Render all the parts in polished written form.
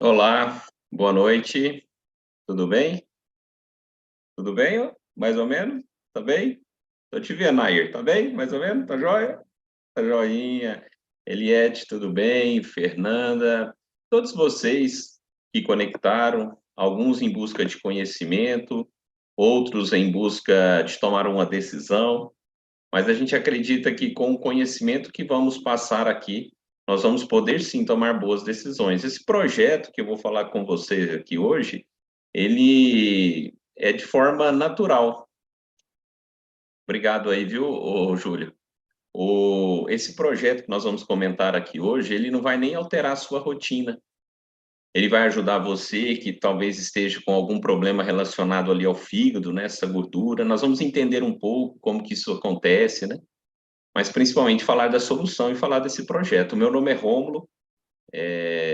Olá, boa noite, tudo bem? Tudo bem, ó? Mais ou menos? Tá bem? Tô te vendo, Nair, tá bem? Mais ou menos? Tá joia? Tá joinha. Eliette, tudo bem? Fernanda, todos vocês que conectaram, alguns em busca de conhecimento, outros em busca de tomar uma decisão, mas a gente acredita que com o conhecimento que vamos passar aqui, nós vamos poder sim tomar boas decisões. Esse projeto que eu vou falar com vocês aqui hoje, ele é de forma natural. Obrigado aí, viu, Júlio? Esse projeto que nós vamos comentar aqui hoje, ele não vai nem alterar a sua rotina. Ele vai ajudar você que talvez esteja com algum problema relacionado ali ao fígado, né, essa gordura. Nós vamos entender um pouco como que isso acontece, né? Mas principalmente falar da solução e falar desse projeto. Meu nome é Rômulo,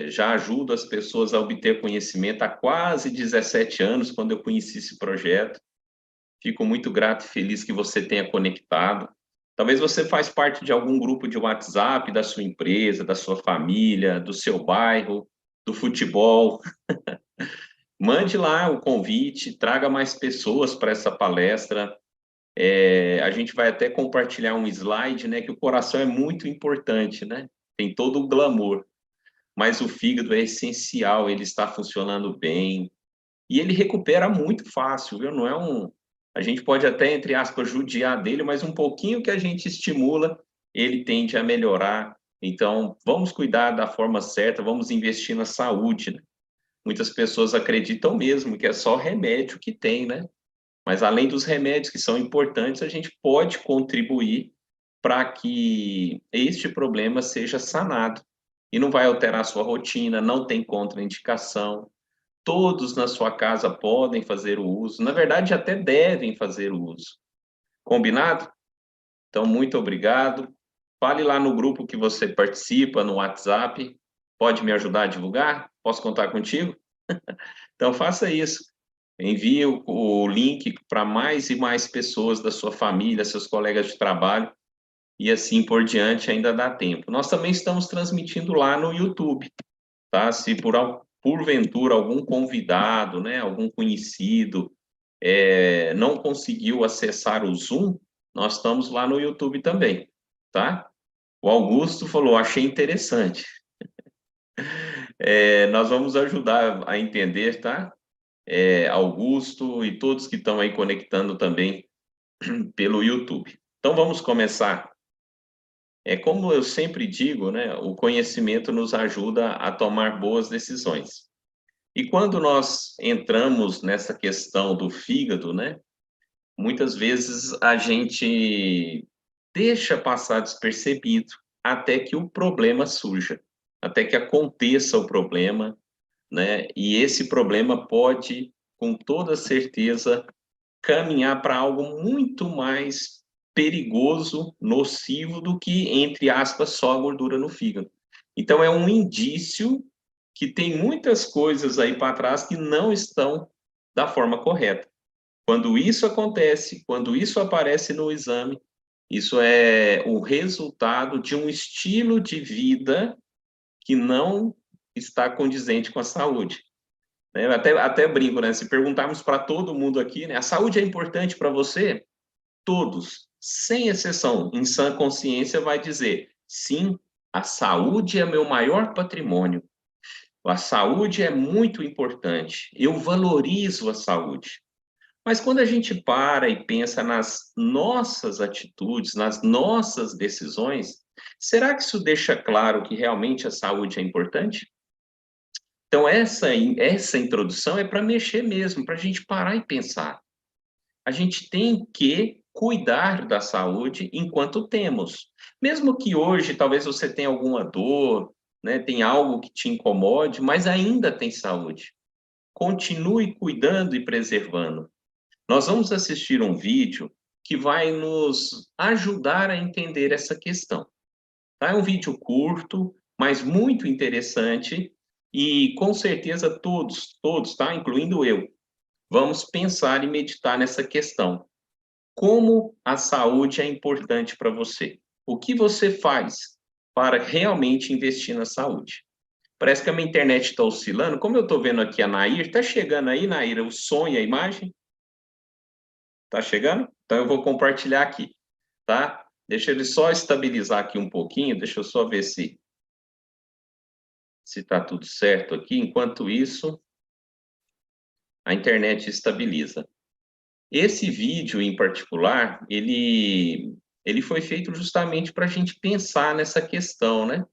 já ajudo as pessoas a obter conhecimento há quase 17 anos, quando eu conheci esse projeto. Fico muito grato e feliz que você tenha conectado. Talvez você faz parte de algum grupo de WhatsApp da sua empresa, da sua família, do seu bairro, do futebol. Mande lá o convite, traga mais pessoas para essa palestra. A gente vai até compartilhar um slide, né, que o coração é muito importante, né? Tem todo o glamour, mas o fígado é essencial, ele está funcionando bem e ele recupera muito fácil, viu? Não é um, a gente pode até entre aspas judiar dele, mas um pouquinho que a gente estimula, ele tende a melhorar. Então, vamos cuidar da forma certa, vamos investir na saúde, né? Muitas pessoas acreditam mesmo que é só remédio que tem, né? Mas além dos remédios que são importantes, a gente pode contribuir para que este problema seja sanado. E não vai alterar a sua rotina, não tem contraindicação. Todos na sua casa podem fazer o uso, na verdade, até devem fazer o uso. Combinado? Então, muito obrigado. Fale lá no grupo que você participa, no WhatsApp. Pode me ajudar a divulgar? Posso contar contigo? Então, faça isso. Envie o link para mais e mais pessoas da sua família, seus colegas de trabalho, e assim por diante ainda dá tempo. Nós também estamos transmitindo lá no YouTube, tá? Se porventura algum convidado, né, algum conhecido, não conseguiu acessar o Zoom, nós estamos lá no YouTube também, tá? O Augusto falou, achei interessante. Nós vamos ajudar a entender, tá? Augusto e todos que estão aí conectando também pelo YouTube. Então vamos começar. Como eu sempre digo, né, o conhecimento nos ajuda a tomar boas decisões. E quando nós entramos nessa questão do fígado, né, muitas vezes a gente deixa passar despercebido até que o problema surja, até que aconteça o problema, né? E esse problema pode, com toda certeza, caminhar para algo muito mais perigoso, nocivo do que, entre aspas, só a gordura no fígado. Então, é um indício que tem muitas coisas aí para trás que não estão da forma correta. Quando isso acontece, quando isso aparece no exame, isso é o resultado de um estilo de vida que não está condizente com a saúde. Né? Até brinco, né? Se perguntarmos para todo mundo aqui, né? A saúde é importante para você? Todos, sem exceção, em sã consciência, vai dizer: sim, a saúde é meu maior patrimônio. A saúde é muito importante. Eu valorizo a saúde. Mas quando a gente para e pensa nas nossas atitudes, nas nossas decisões, será que isso deixa claro que realmente a saúde é importante? Então, essa introdução é para mexer mesmo, para a gente parar e pensar. A gente tem que cuidar da saúde enquanto temos. Mesmo que hoje talvez você tenha alguma dor, né, tem algo que te incomode, mas ainda tem saúde. Continue cuidando e preservando. Nós vamos assistir um vídeo que vai nos ajudar a entender essa questão. Tá? É um vídeo curto, mas muito interessante e com certeza todos, tá? Incluindo eu, vamos pensar e meditar nessa questão. Como a saúde é importante para você? O que você faz para realmente investir na saúde? Parece que a minha internet está oscilando. Como eu estou vendo aqui a Nair, está chegando aí, Nair, o som e a imagem? Está chegando? Então eu vou compartilhar aqui, tá? Deixa ele só estabilizar aqui um pouquinho, deixa eu só ver se está tudo certo aqui. Enquanto isso, a internet estabiliza. Esse vídeo em particular, ele foi feito justamente para a gente pensar nessa questão, né?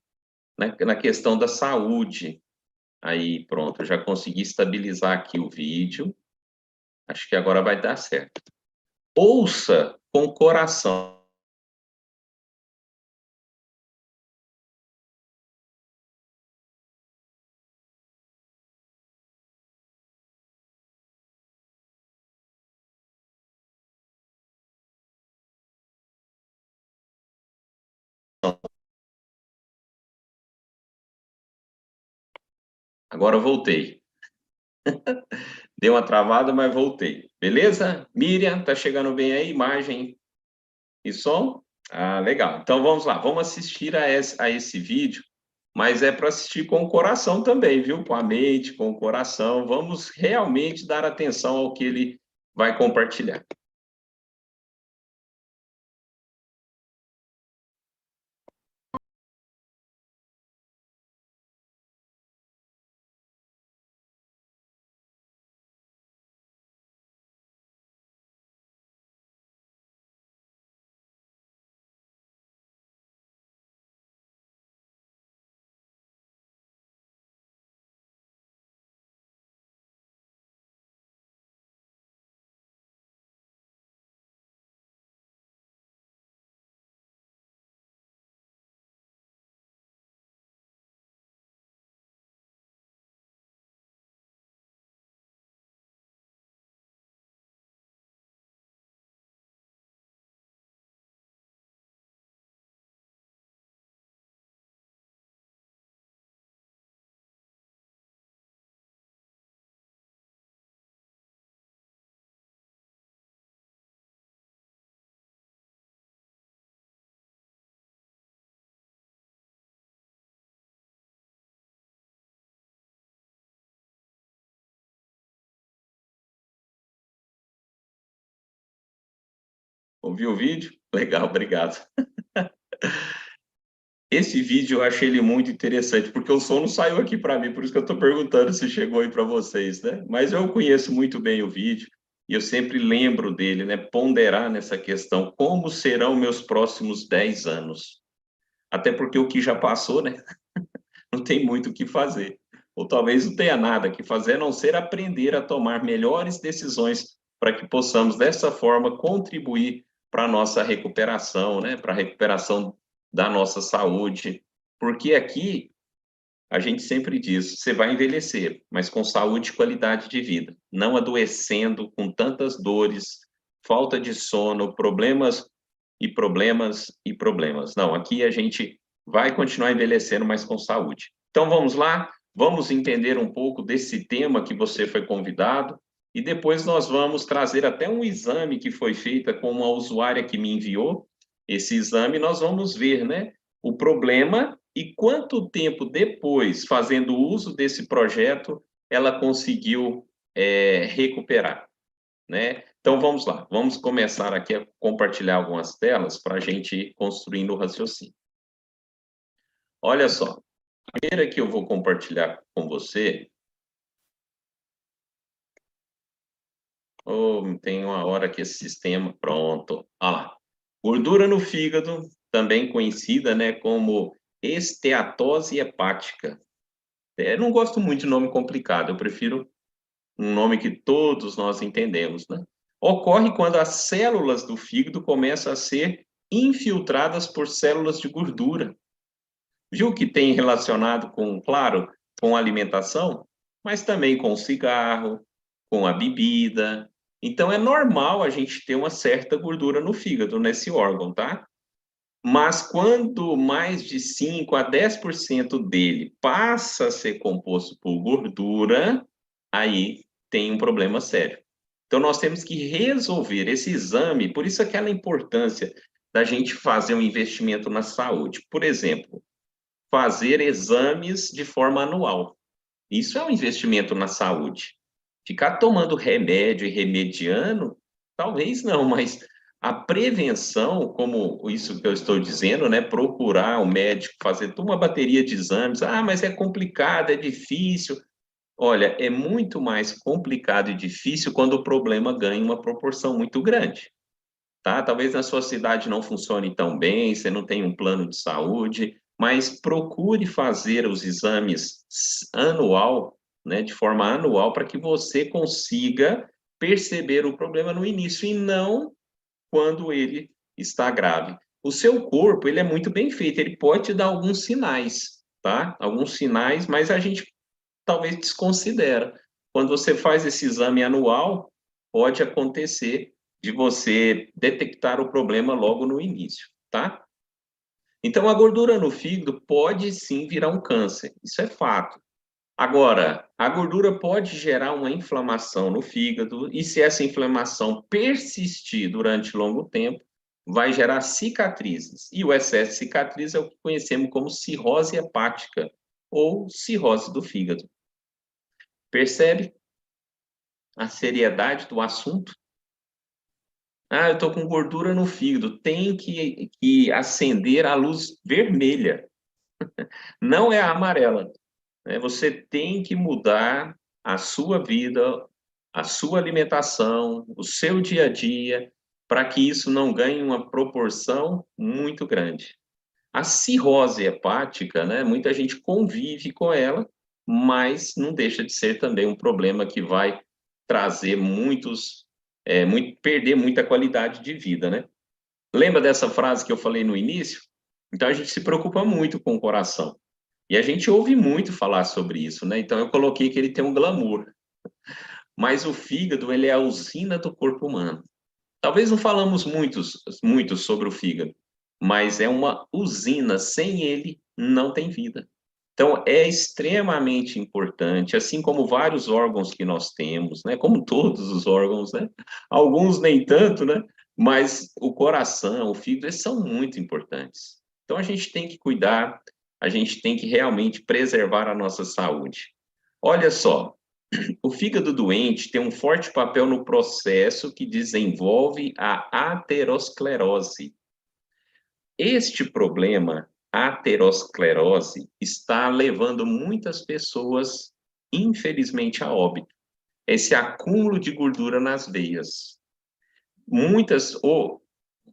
Na questão da saúde. Aí, pronto, eu já consegui estabilizar aqui o vídeo. Acho que agora vai dar certo. Ouça com o coração. Agora eu voltei. Deu uma travada, mas voltei. Beleza? Miriam, tá chegando bem aí? Imagem e som? Ah, legal. Então vamos lá, vamos assistir a esse vídeo, mas é para assistir com o coração também, viu? Com a mente, com o coração. Vamos realmente dar atenção ao que ele vai compartilhar. Ouviu o vídeo? Legal, obrigado. Esse vídeo eu achei ele muito interessante, porque o som não saiu aqui para mim, por isso que eu estou perguntando se chegou aí para vocês, né? Mas eu conheço muito bem o vídeo e eu sempre lembro dele, né? Ponderar nessa questão, como serão meus próximos 10 anos? Até porque o que já passou, né? Não tem muito o que fazer. Ou talvez não tenha nada que fazer, a não ser aprender a tomar melhores decisões para que possamos, dessa forma, contribuir para a nossa recuperação, né? Para a recuperação da nossa saúde. Porque aqui a gente sempre diz, você vai envelhecer, mas com saúde e qualidade de vida, não adoecendo com tantas dores, falta de sono, problemas e problemas e problemas. Não, aqui a gente vai continuar envelhecendo, mas com saúde. Então vamos lá, vamos entender um pouco desse tema que você foi convidado e depois nós vamos trazer até um exame que foi feito com uma usuária que me enviou. Esse exame nós vamos ver, né, o problema e quanto tempo depois, fazendo uso desse projeto, ela conseguiu recuperar, né? Então vamos lá, vamos começar aqui a compartilhar algumas telas para a gente ir construindo o raciocínio. Olha só, a primeira que eu vou compartilhar com você. Oh, tem uma hora que esse sistema. Pronto. Olha lá. Gordura no fígado, também conhecida, né, como esteatose hepática. Eu não gosto muito de nome complicado, eu prefiro um nome que todos nós entendemos, né? Ocorre quando as células do fígado começam a ser infiltradas por células de gordura. Viu que tem relacionado com, claro, com a alimentação, mas também com o cigarro, com a bebida. Então é normal a gente ter uma certa gordura no fígado, nesse órgão, tá? Mas quando mais de 5 a 10% dele passa a ser composto por gordura, aí tem um problema sério. Então nós temos que resolver esse exame, por isso aquela importância da gente fazer um investimento na saúde. Por exemplo, fazer exames de forma anual. Isso é um investimento na saúde. Ficar tomando remédio e remediando, talvez não, mas a prevenção, como isso que eu estou dizendo, né? Procurar o médico, fazer toda uma bateria de exames. Ah, mas é complicado, é difícil. Olha, é muito mais complicado e difícil quando o problema ganha uma proporção muito grande, tá? Talvez na sua cidade não funcione tão bem, você não tem um plano de saúde, mas procure fazer os exames anual, né, de forma anual, para que você consiga perceber o problema no início e não quando ele está grave. O seu corpo, ele é muito bem feito, ele pode te dar alguns sinais, tá? Alguns sinais, mas a gente talvez desconsidera. Quando você faz esse exame anual, pode acontecer de você detectar o problema logo no início, tá? Então, a gordura no fígado pode sim virar um câncer, isso é fato. Agora, a gordura pode gerar uma inflamação no fígado, e se essa inflamação persistir durante longo tempo, vai gerar cicatrizes. E o excesso de cicatriz é o que conhecemos como cirrose hepática ou cirrose do fígado. Percebe a seriedade do assunto? Ah, eu estou com gordura no fígado. Tem que acender a luz vermelha, não é a amarela, né? Você tem que mudar a sua vida, a sua alimentação, o seu dia a dia, para que isso não ganhe uma proporção muito grande. A cirrose hepática, né? Muita gente convive com ela, mas não deixa de ser também um problema que vai trazer perder muita qualidade de vida, né? Lembra dessa frase que eu falei no início? Então a gente se preocupa muito com o coração. E a gente ouve muito falar sobre isso, né? Então eu coloquei que ele tem um glamour, mas o fígado, ele é a usina do corpo humano. Talvez não falamos muito sobre o fígado, mas é uma usina, sem ele não tem vida. Então, é extremamente importante, assim como vários órgãos que nós temos, né? Como todos os órgãos, né? Alguns nem tanto, né? Mas o coração, o fígado, eles são muito importantes. Então, a gente tem que cuidar, a gente tem que realmente preservar a nossa saúde. Olha só, o fígado doente tem um forte papel no processo que desenvolve a aterosclerose. Este problema, a aterosclerose, está levando muitas pessoas, infelizmente, a óbito. Esse acúmulo de gordura nas veias. Ou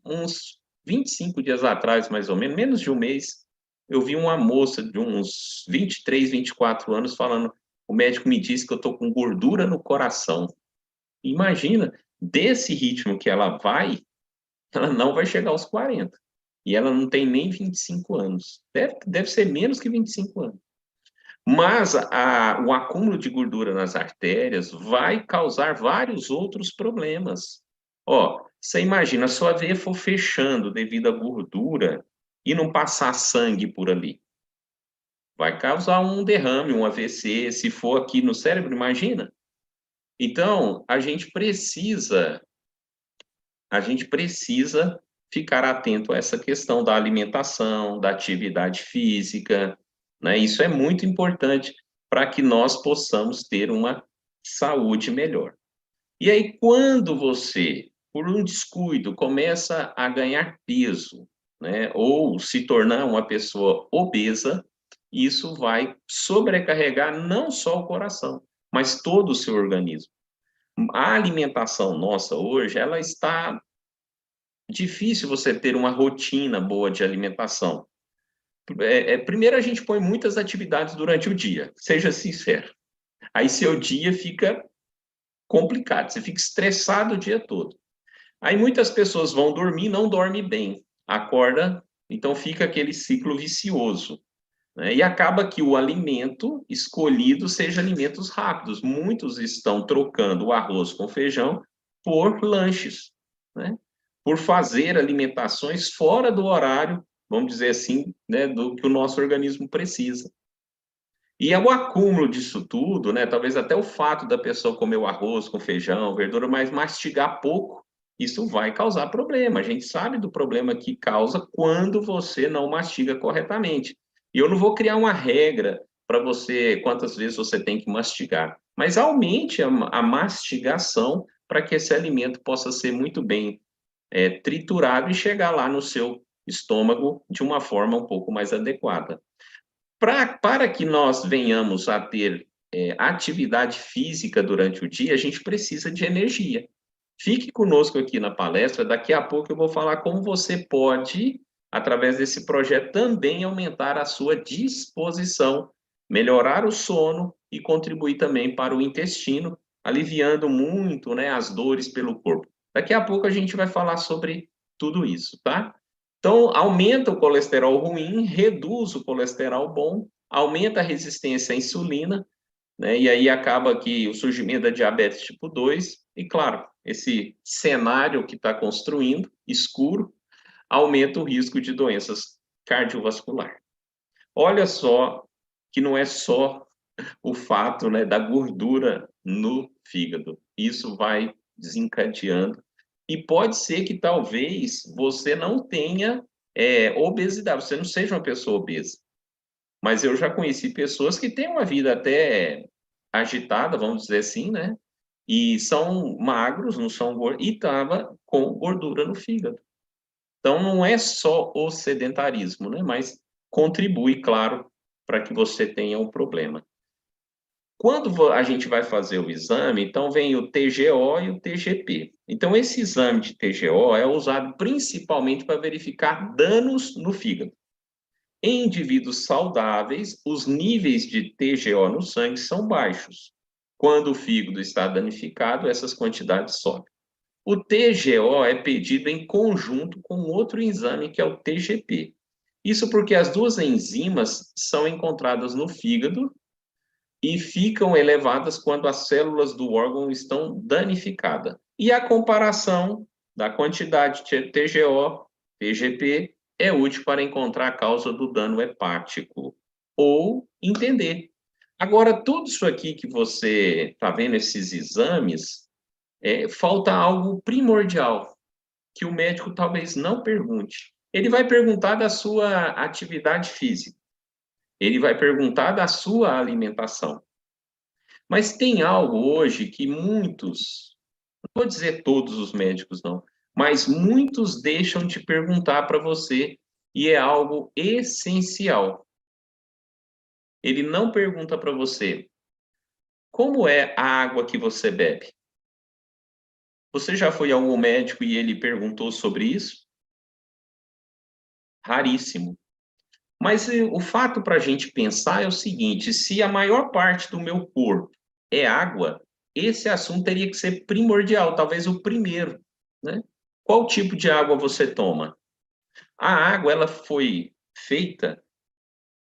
uns 25 dias atrás, mais ou menos de um mês, eu vi uma moça de uns 23, 24 anos falando: o médico me disse que eu estou com gordura no coração. Imagina, desse ritmo que ela vai, ela não vai chegar aos 40. E ela não tem nem 25 anos. Deve ser menos que 25 anos. Mas o acúmulo de gordura nas artérias vai causar vários outros problemas. Ó, você imagina, a sua veia for fechando devido à gordura e não passar sangue por ali. Vai causar um derrame, um AVC, se for aqui no cérebro, imagina. Então, a gente precisa ficar atento a essa questão da alimentação, da atividade física, né? Isso é muito importante para que nós possamos ter uma saúde melhor. E aí, quando você, por um descuido, começa a ganhar peso, né, ou se tornar uma pessoa obesa, isso vai sobrecarregar não só o coração, mas todo o seu organismo. A alimentação nossa hoje, ela está difícil você ter uma rotina boa de alimentação. Primeiro, a gente põe muitas atividades durante o dia, seja sincero. Aí seu dia fica complicado, você fica estressado o dia todo. Aí muitas pessoas vão dormir, não dormem bem, acorda, então fica aquele ciclo vicioso, né? E acaba que o alimento escolhido seja alimentos rápidos. Muitos estão trocando o arroz com feijão por lanches, né? Por fazer alimentações fora do horário, vamos dizer assim, né, do que o nosso organismo precisa. E é o acúmulo disso tudo, né? Talvez até o fato da pessoa comer o arroz com feijão, verdura, mas mastigar pouco, isso vai causar problema. A gente sabe do problema que causa quando você não mastiga corretamente. E eu não vou criar uma regra para você, quantas vezes você tem que mastigar, mas aumente a mastigação para que esse alimento possa ser muito bem triturado e chegar lá no seu estômago de uma forma um pouco mais adequada. Para que nós venhamos a ter atividade física durante o dia, a gente precisa de energia. Fique conosco aqui na palestra, daqui a pouco eu vou falar como você pode, através desse projeto, também aumentar a sua disposição, melhorar o sono e contribuir também para o intestino, aliviando muito, né, as dores pelo corpo. Daqui a pouco a gente vai falar sobre tudo isso, tá? Então, aumenta o colesterol ruim, reduz o colesterol bom, aumenta a resistência à insulina, né? E aí acaba que o surgimento da diabetes tipo 2, e claro, esse cenário que está construindo, escuro, aumenta o risco de doenças cardiovasculares. Olha só que não é só o fato, né, da gordura no fígado. Isso vai desencadeando. E pode ser que talvez você não tenha obesidade, você não seja uma pessoa obesa. Mas eu já conheci pessoas que têm uma vida até agitada, vamos dizer assim, né? E são magros, não são gordos, e estava com gordura no fígado. Então, não é só o sedentarismo, né? Mas contribui, claro, para que você tenha um problema. Quando a gente vai fazer o exame, então vem o TGO e o TGP. Então, esse exame de TGO é usado principalmente para verificar danos no fígado. Em indivíduos saudáveis, os níveis de TGO no sangue são baixos. Quando o fígado está danificado, essas quantidades sobem. O TGO é pedido em conjunto com outro exame, que é o TGP. Isso porque as duas enzimas são encontradas no fígado e ficam elevadas quando as células do órgão estão danificadas. E a comparação da quantidade de TGO, TGP, é útil para encontrar a causa do dano hepático ou entender. Agora, tudo isso aqui que você está vendo, esses exames, falta algo primordial, que o médico talvez não pergunte. Ele vai perguntar da sua atividade física, ele vai perguntar da sua alimentação. Mas tem algo hoje que muitos, não vou dizer todos os médicos, não, mas muitos deixam de perguntar para você e é algo essencial. Ele não pergunta para você como é a água que você bebe. Você já foi a algum médico e ele perguntou sobre isso? Raríssimo. Mas o fato para a gente pensar é o seguinte: se a maior parte do meu corpo é água, esse assunto teria que ser primordial, talvez o primeiro, né? Qual tipo de água você toma? A água, ela foi feita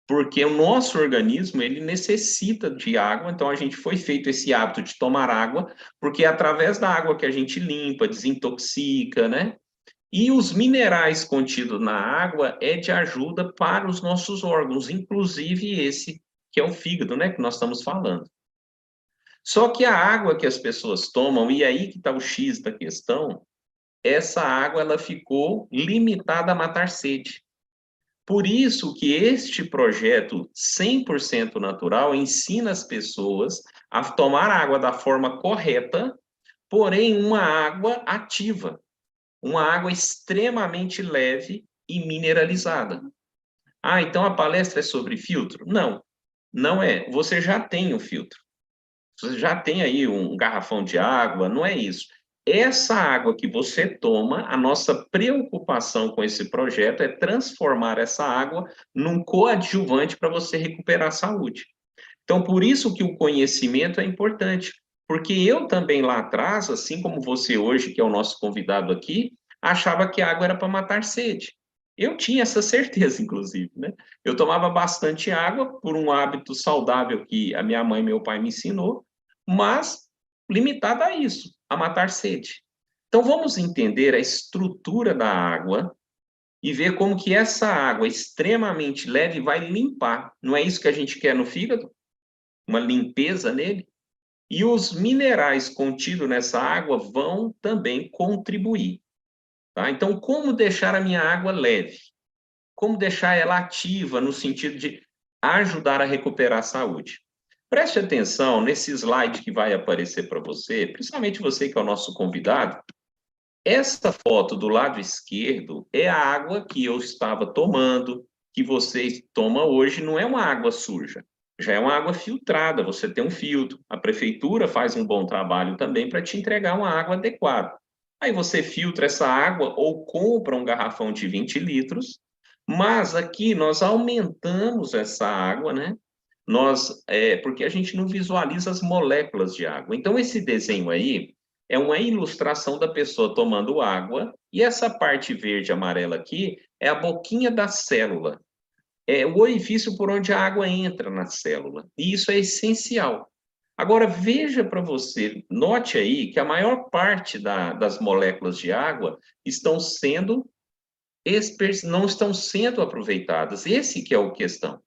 porque o nosso organismo, ele necessita de água, então a gente foi feito esse hábito de tomar água, porque é através da água que a gente limpa, desintoxica, né? E os minerais contidos na água é de ajuda para os nossos órgãos, inclusive esse que é o fígado, né, que nós estamos falando. Só que a água que as pessoas tomam, e aí que está o X da questão, essa água ela ficou limitada a matar sede. Por isso que este projeto 100% natural ensina as pessoas a tomar água da forma correta, porém uma água ativa, uma água extremamente leve e mineralizada. Ah, então a palestra é sobre filtro? Não, não é. Você já tem o filtro. Você já tem aí um garrafão de água, não é isso. Essa água que você toma, a nossa preocupação com esse projeto é transformar essa água num coadjuvante para você recuperar a saúde. Então, por isso que o conhecimento é importante, porque eu também lá atrás, assim como você hoje, que é o nosso convidado aqui, achava que a água era para matar sede. Eu tinha essa certeza, inclusive, né? Eu tomava bastante água por um hábito saudável que a minha mãe e meu pai me ensinou, mas limitado a isso, a matar sede. Então, vamos entender a estrutura da água e ver como que essa água extremamente leve vai limpar. Não é isso que a gente quer no fígado? Uma limpeza nele, e os minerais contidos nessa água vão também contribuir. Tá? Então, como deixar a minha água leve? como deixar ela ativa no sentido de ajudar a recuperar a saúde. Preste atenção nesse slide que vai aparecer para você, principalmente você que é o nosso convidado. Essa foto do lado esquerdo é a água que eu estava tomando, que você toma hoje, não é uma água suja, já é uma água filtrada, você tem um filtro. A prefeitura faz um bom trabalho também para te entregar uma água adequada. Aí você filtra essa água ou compra um garrafão de 20 litros, mas aqui nós aumentamos essa água, né? Porque a gente não visualiza as moléculas de água. Então, esse desenho aí é uma ilustração da pessoa tomando água, e essa parte verde e amarela aqui é a boquinha da célula. É o orifício por onde a água entra na célula. E isso é essencial. Agora, veja para você, note aí que a maior parte das moléculas de água não estão sendo aproveitadas. Esse que é o questão.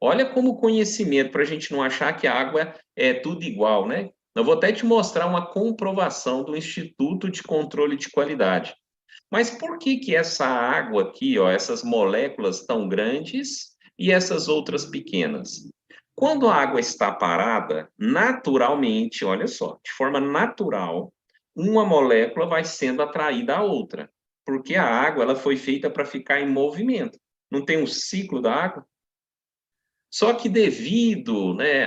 Olha como conhecimento, para a gente não achar que a água é tudo igual, né? Eu vou até te mostrar uma comprovação do Instituto de Controle de Qualidade. Mas por que que essa água aqui, ó, essas moléculas tão grandes e essas outras pequenas? Quando a água está parada, naturalmente, olha só, de forma natural, uma molécula vai sendo atraída à outra, porque a água ela foi feita para ficar em movimento. Não tem um ciclo da água? Só que devido, né,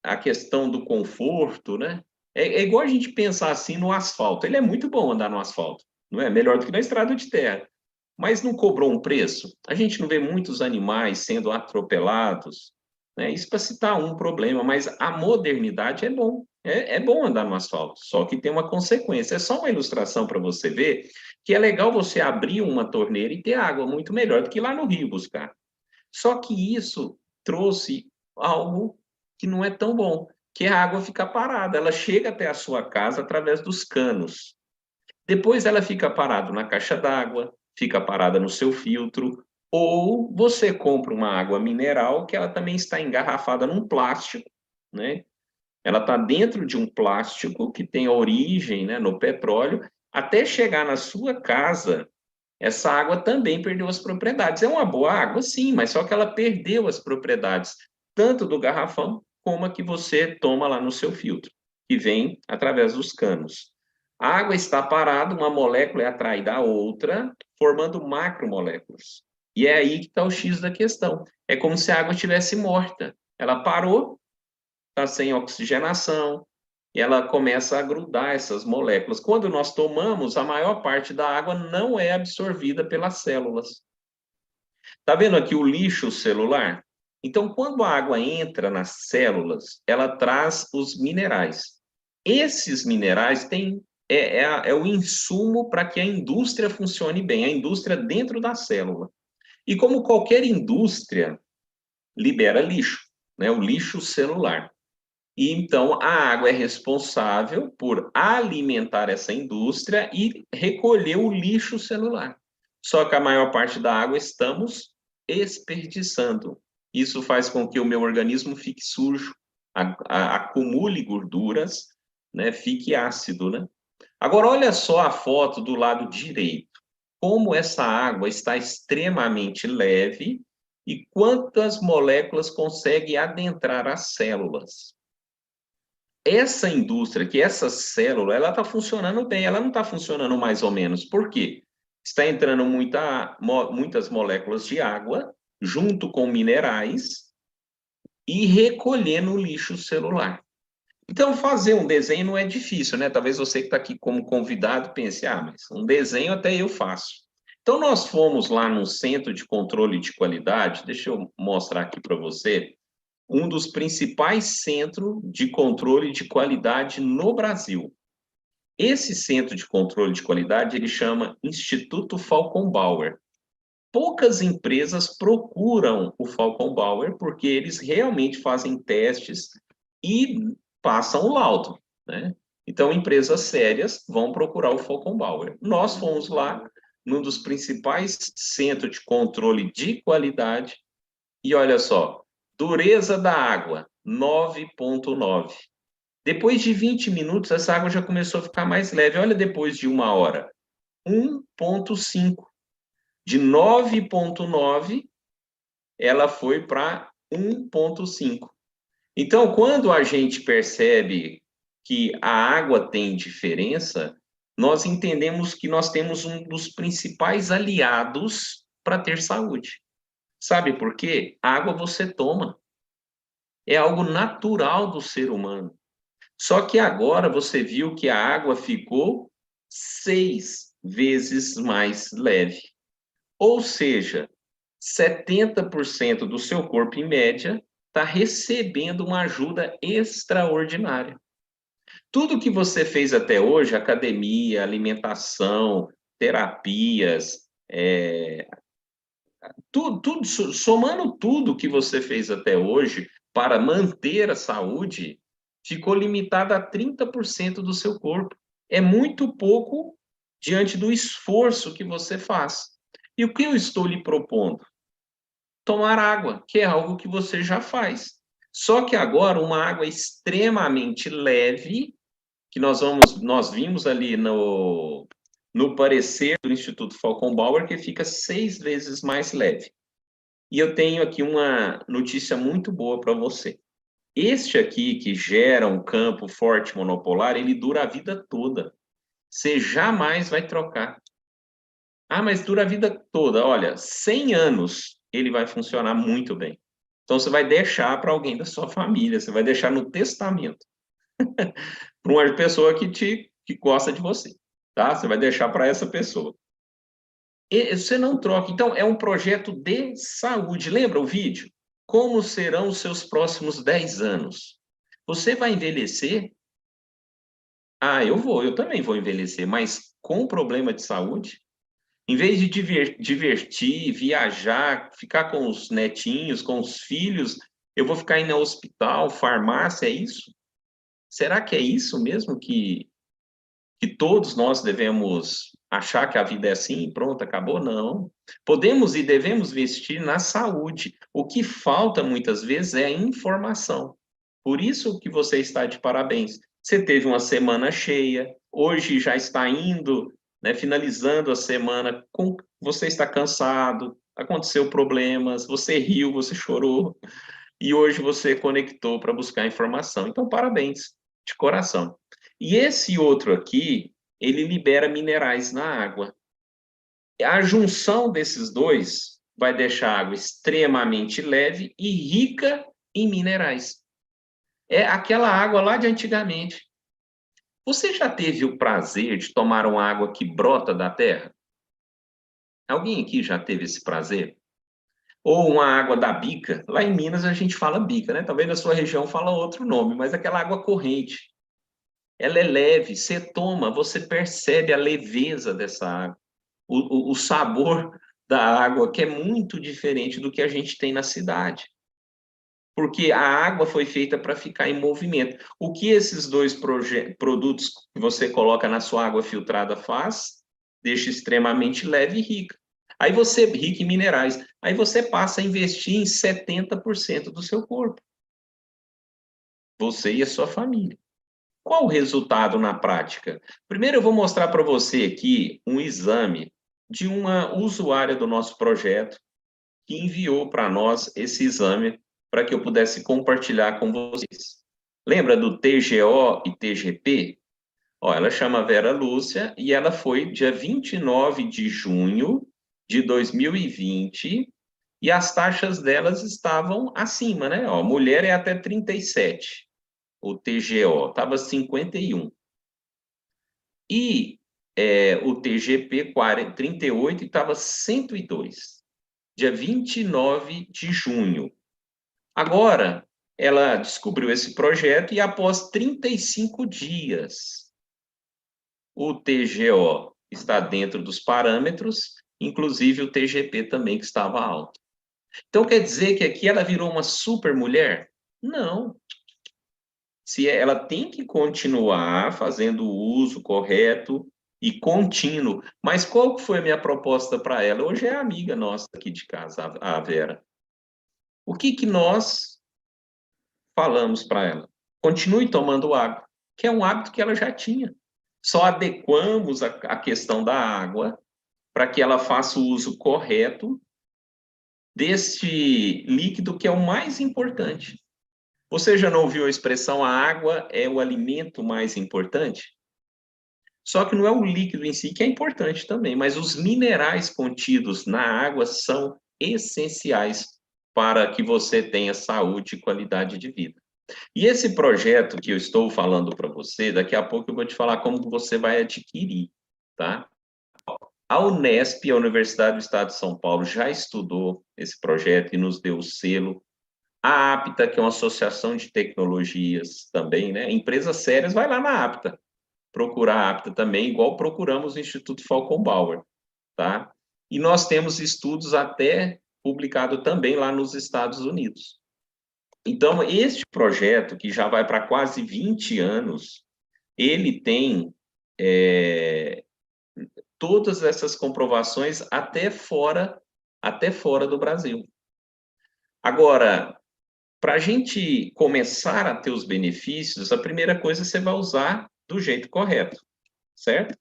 a questão do conforto, né? É igual a gente pensar assim no asfalto. Ele é muito bom andar no asfalto, não é? Melhor do que na estrada de terra. Mas não cobrou um preço? A gente não vê muitos animais sendo atropelados, né? Isso para citar um problema, mas a modernidade é bom. É bom andar no asfalto, só que tem uma consequência. É só uma ilustração para você ver que é legal você abrir uma torneira e ter água muito melhor do que ir lá no rio buscar. Só que isso trouxe algo que não é tão bom, que é a água ficar parada. Ela chega até a sua casa através dos canos. Depois ela fica parada na caixa d'água, fica parada no seu filtro, ou você compra uma água mineral que ela também está engarrafada num plástico, né? Ela está dentro de um plástico que tem origem, né, no petróleo, até chegar na sua casa essa água também perdeu as propriedades. É uma boa água, sim, mas só que ela perdeu as propriedades, tanto do garrafão como a que você toma lá no seu filtro, que vem através dos canos. A água está parada, uma molécula é atraída à outra, formando macromoléculas. E é aí que está o X da questão. É como se a água estivesse morta. Ela parou, está sem oxigenação, e ela começa a grudar essas moléculas. Quando nós tomamos, a maior parte da água não é absorvida pelas células. Está vendo aqui o lixo celular? Então, quando a água entra nas células, ela traz os minerais. Esses minerais é o insumo para que a indústria funcione bem, a indústria dentro da célula. E como qualquer indústria, libera lixo, né? O lixo celular. E então a água é responsável por alimentar essa indústria e recolher o lixo celular. Só que a maior parte da água estamos desperdiçando. Isso faz com que o meu organismo fique sujo, acumule gorduras, né, fique ácido, né? Agora olha só a foto do lado direito. Como essa água está extremamente leve e quantas moléculas consegue adentrar as células. Essa indústria, que essa célula, ela está funcionando bem, ela não está funcionando mais ou menos. Por quê? Está entrando muitas moléculas de água, junto com minerais, e recolhendo o lixo celular. Então, fazer um desenho não é difícil, né? Talvez você que está aqui como convidado pense, mas um desenho até eu faço. Então, nós fomos lá no Centro de Controle de Qualidade, deixa eu mostrar aqui para você, um dos principais centros de controle de qualidade no Brasil. Esse centro de controle de qualidade, ele chama Instituto Falcon Bauer. Poucas empresas procuram o Falcon Bauer porque eles realmente fazem testes e passam o laudo, né? Então, empresas sérias vão procurar o Falcon Bauer. Nós fomos lá, num dos principais centros de controle de qualidade, e olha só, dureza da água, 9,9. Depois de 20 minutos, essa água já começou a ficar mais leve. Olha, depois de 1 hora, 1,5. De 9,9, ela foi para 1,5. Então, quando a gente percebe que a água tem diferença, nós entendemos que nós temos um dos principais aliados para ter saúde. Sabe por quê? A água você toma. É algo natural do ser humano. Só que agora você viu que a água ficou 6 vezes mais leve. Ou seja, 70% do seu corpo, em média, está recebendo uma ajuda extraordinária. Tudo que você fez até hoje, academia, alimentação, terapias, somando tudo que você fez até hoje para manter a saúde, ficou limitado a 30% do seu corpo. É muito pouco diante do esforço que você faz. E o que eu estou lhe propondo? Tomar água, que é algo que você já faz. Só que agora uma água extremamente leve, que nós vimos ali no parecer do Instituto Falcon Bauer, que fica 6 vezes mais leve. E eu tenho aqui uma notícia muito boa para você. Este aqui, que gera um campo forte monopolar, ele dura a vida toda. Você jamais vai trocar. Ah, mas dura a vida toda. Olha, 100 anos ele vai funcionar muito bem. Então, você vai deixar para alguém da sua família, você vai deixar no testamento, para uma pessoa que gosta de você, tá? Você vai deixar para essa pessoa. E você não troca. Então, é um projeto de saúde. Lembra o vídeo? Como serão os seus próximos 10 anos? Você vai envelhecer? Ah, eu também vou envelhecer, mas com problema de saúde? Em vez de divertir, viajar, ficar com os netinhos, com os filhos, eu vou ficar indo ao hospital, farmácia, é isso? Será que é isso mesmo que todos nós devemos achar que a vida é assim, pronto, acabou? Não. Podemos e devemos investir na saúde. O que falta muitas vezes é a informação. Por isso que você está de parabéns. Você teve uma semana cheia, hoje já está indo, né, finalizando a semana, você está cansado, aconteceu problemas, você riu, você chorou, e hoje você conectou para buscar informação. Então, parabéns, de coração. E esse outro aqui, ele libera minerais na água. A junção desses dois vai deixar a água extremamente leve e rica em minerais. É aquela água lá de antigamente. Você já teve o prazer de tomar uma água que brota da terra? Alguém aqui já teve esse prazer? Ou uma água da bica? Lá em Minas a gente fala bica, né? Talvez na sua região fala outro nome, mas aquela água corrente. Ela é leve, você toma, você percebe a leveza dessa água, o sabor da água, que é muito diferente do que a gente tem na cidade. Porque a água foi feita para ficar em movimento. O que esses dois produtos que você coloca na sua água filtrada faz? Deixa extremamente leve e rica. Aí você, rica em minerais, aí você passa a investir em 70% do seu corpo. Você e a sua família. Qual o resultado na prática? Primeiro eu vou mostrar para você aqui um exame de uma usuária do nosso projeto que enviou para nós esse exame para que eu pudesse compartilhar com vocês. Lembra do TGO e TGP? Ó, ela chama Vera Lúcia e ela foi dia 29 de junho de 2020 e as taxas delas estavam acima, né? Ó, mulher é até 37, o TGO estava 51. E o TGP 38 estava 102, dia 29 de junho. Agora, ela descobriu esse projeto e após 35 dias, o TGO está dentro dos parâmetros, inclusive o TGP também que estava alto. Então quer dizer que aqui ela virou uma super mulher? Não. Se ela tem que continuar fazendo o uso correto e contínuo. Mas qual foi a minha proposta para ela? Hoje é amiga nossa aqui de casa, a Vera. O que nós falamos para ela? Continue tomando água, que é um hábito que ela já tinha. Só adequamos a questão da água para que ela faça o uso correto deste líquido que é o mais importante. Você já não ouviu a expressão a água é o alimento mais importante? Só que não é o líquido em si que é importante também, mas os minerais contidos na água são essenciais para que você tenha saúde e qualidade de vida. E esse projeto que eu estou falando para você, daqui a pouco eu vou te falar como você vai adquirir, tá? A Unesp, a Universidade do Estado de São Paulo, já estudou esse projeto e nos deu o selo. A APTA, que é uma associação de tecnologias também, né? Empresas sérias, vai lá na APTA, procurar a APTA também, igual procuramos o Instituto Falcon Bauer, tá? E nós temos estudos até publicado também lá nos Estados Unidos. Então, este projeto, que já vai para quase 20 anos, ele tem todas essas comprovações até fora do Brasil. Agora, para a gente começar a ter os benefícios, a primeira coisa você vai usar do jeito correto, certo?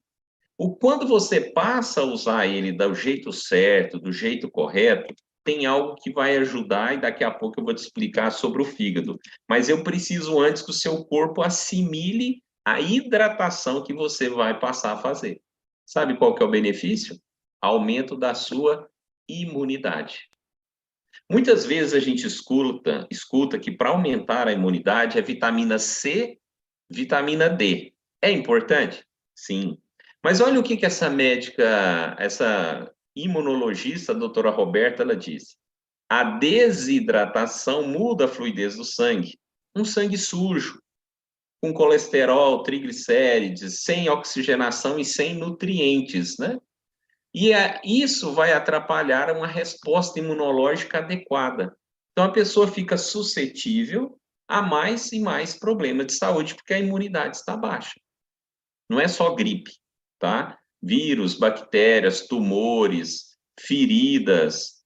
Quando você passa a usar ele do jeito certo, do jeito correto, tem algo que vai ajudar, e daqui a pouco eu vou te explicar sobre o fígado. Mas eu preciso antes que o seu corpo assimile a hidratação que você vai passar a fazer. Sabe qual que é o benefício? Aumento da sua imunidade. Muitas vezes a gente escuta que para aumentar a imunidade é vitamina C, vitamina D. É importante? Sim. Mas olha o que essa médica, essa imunologista, a doutora Roberta, ela disse. A desidratação muda a fluidez do sangue. Um sangue sujo, com colesterol, triglicérides, sem oxigenação e sem nutrientes, né? E isso vai atrapalhar uma resposta imunológica adequada. Então, a pessoa fica suscetível a mais e mais problemas de saúde, porque a imunidade está baixa. Não é só gripe, tá? Vírus, bactérias, tumores, feridas,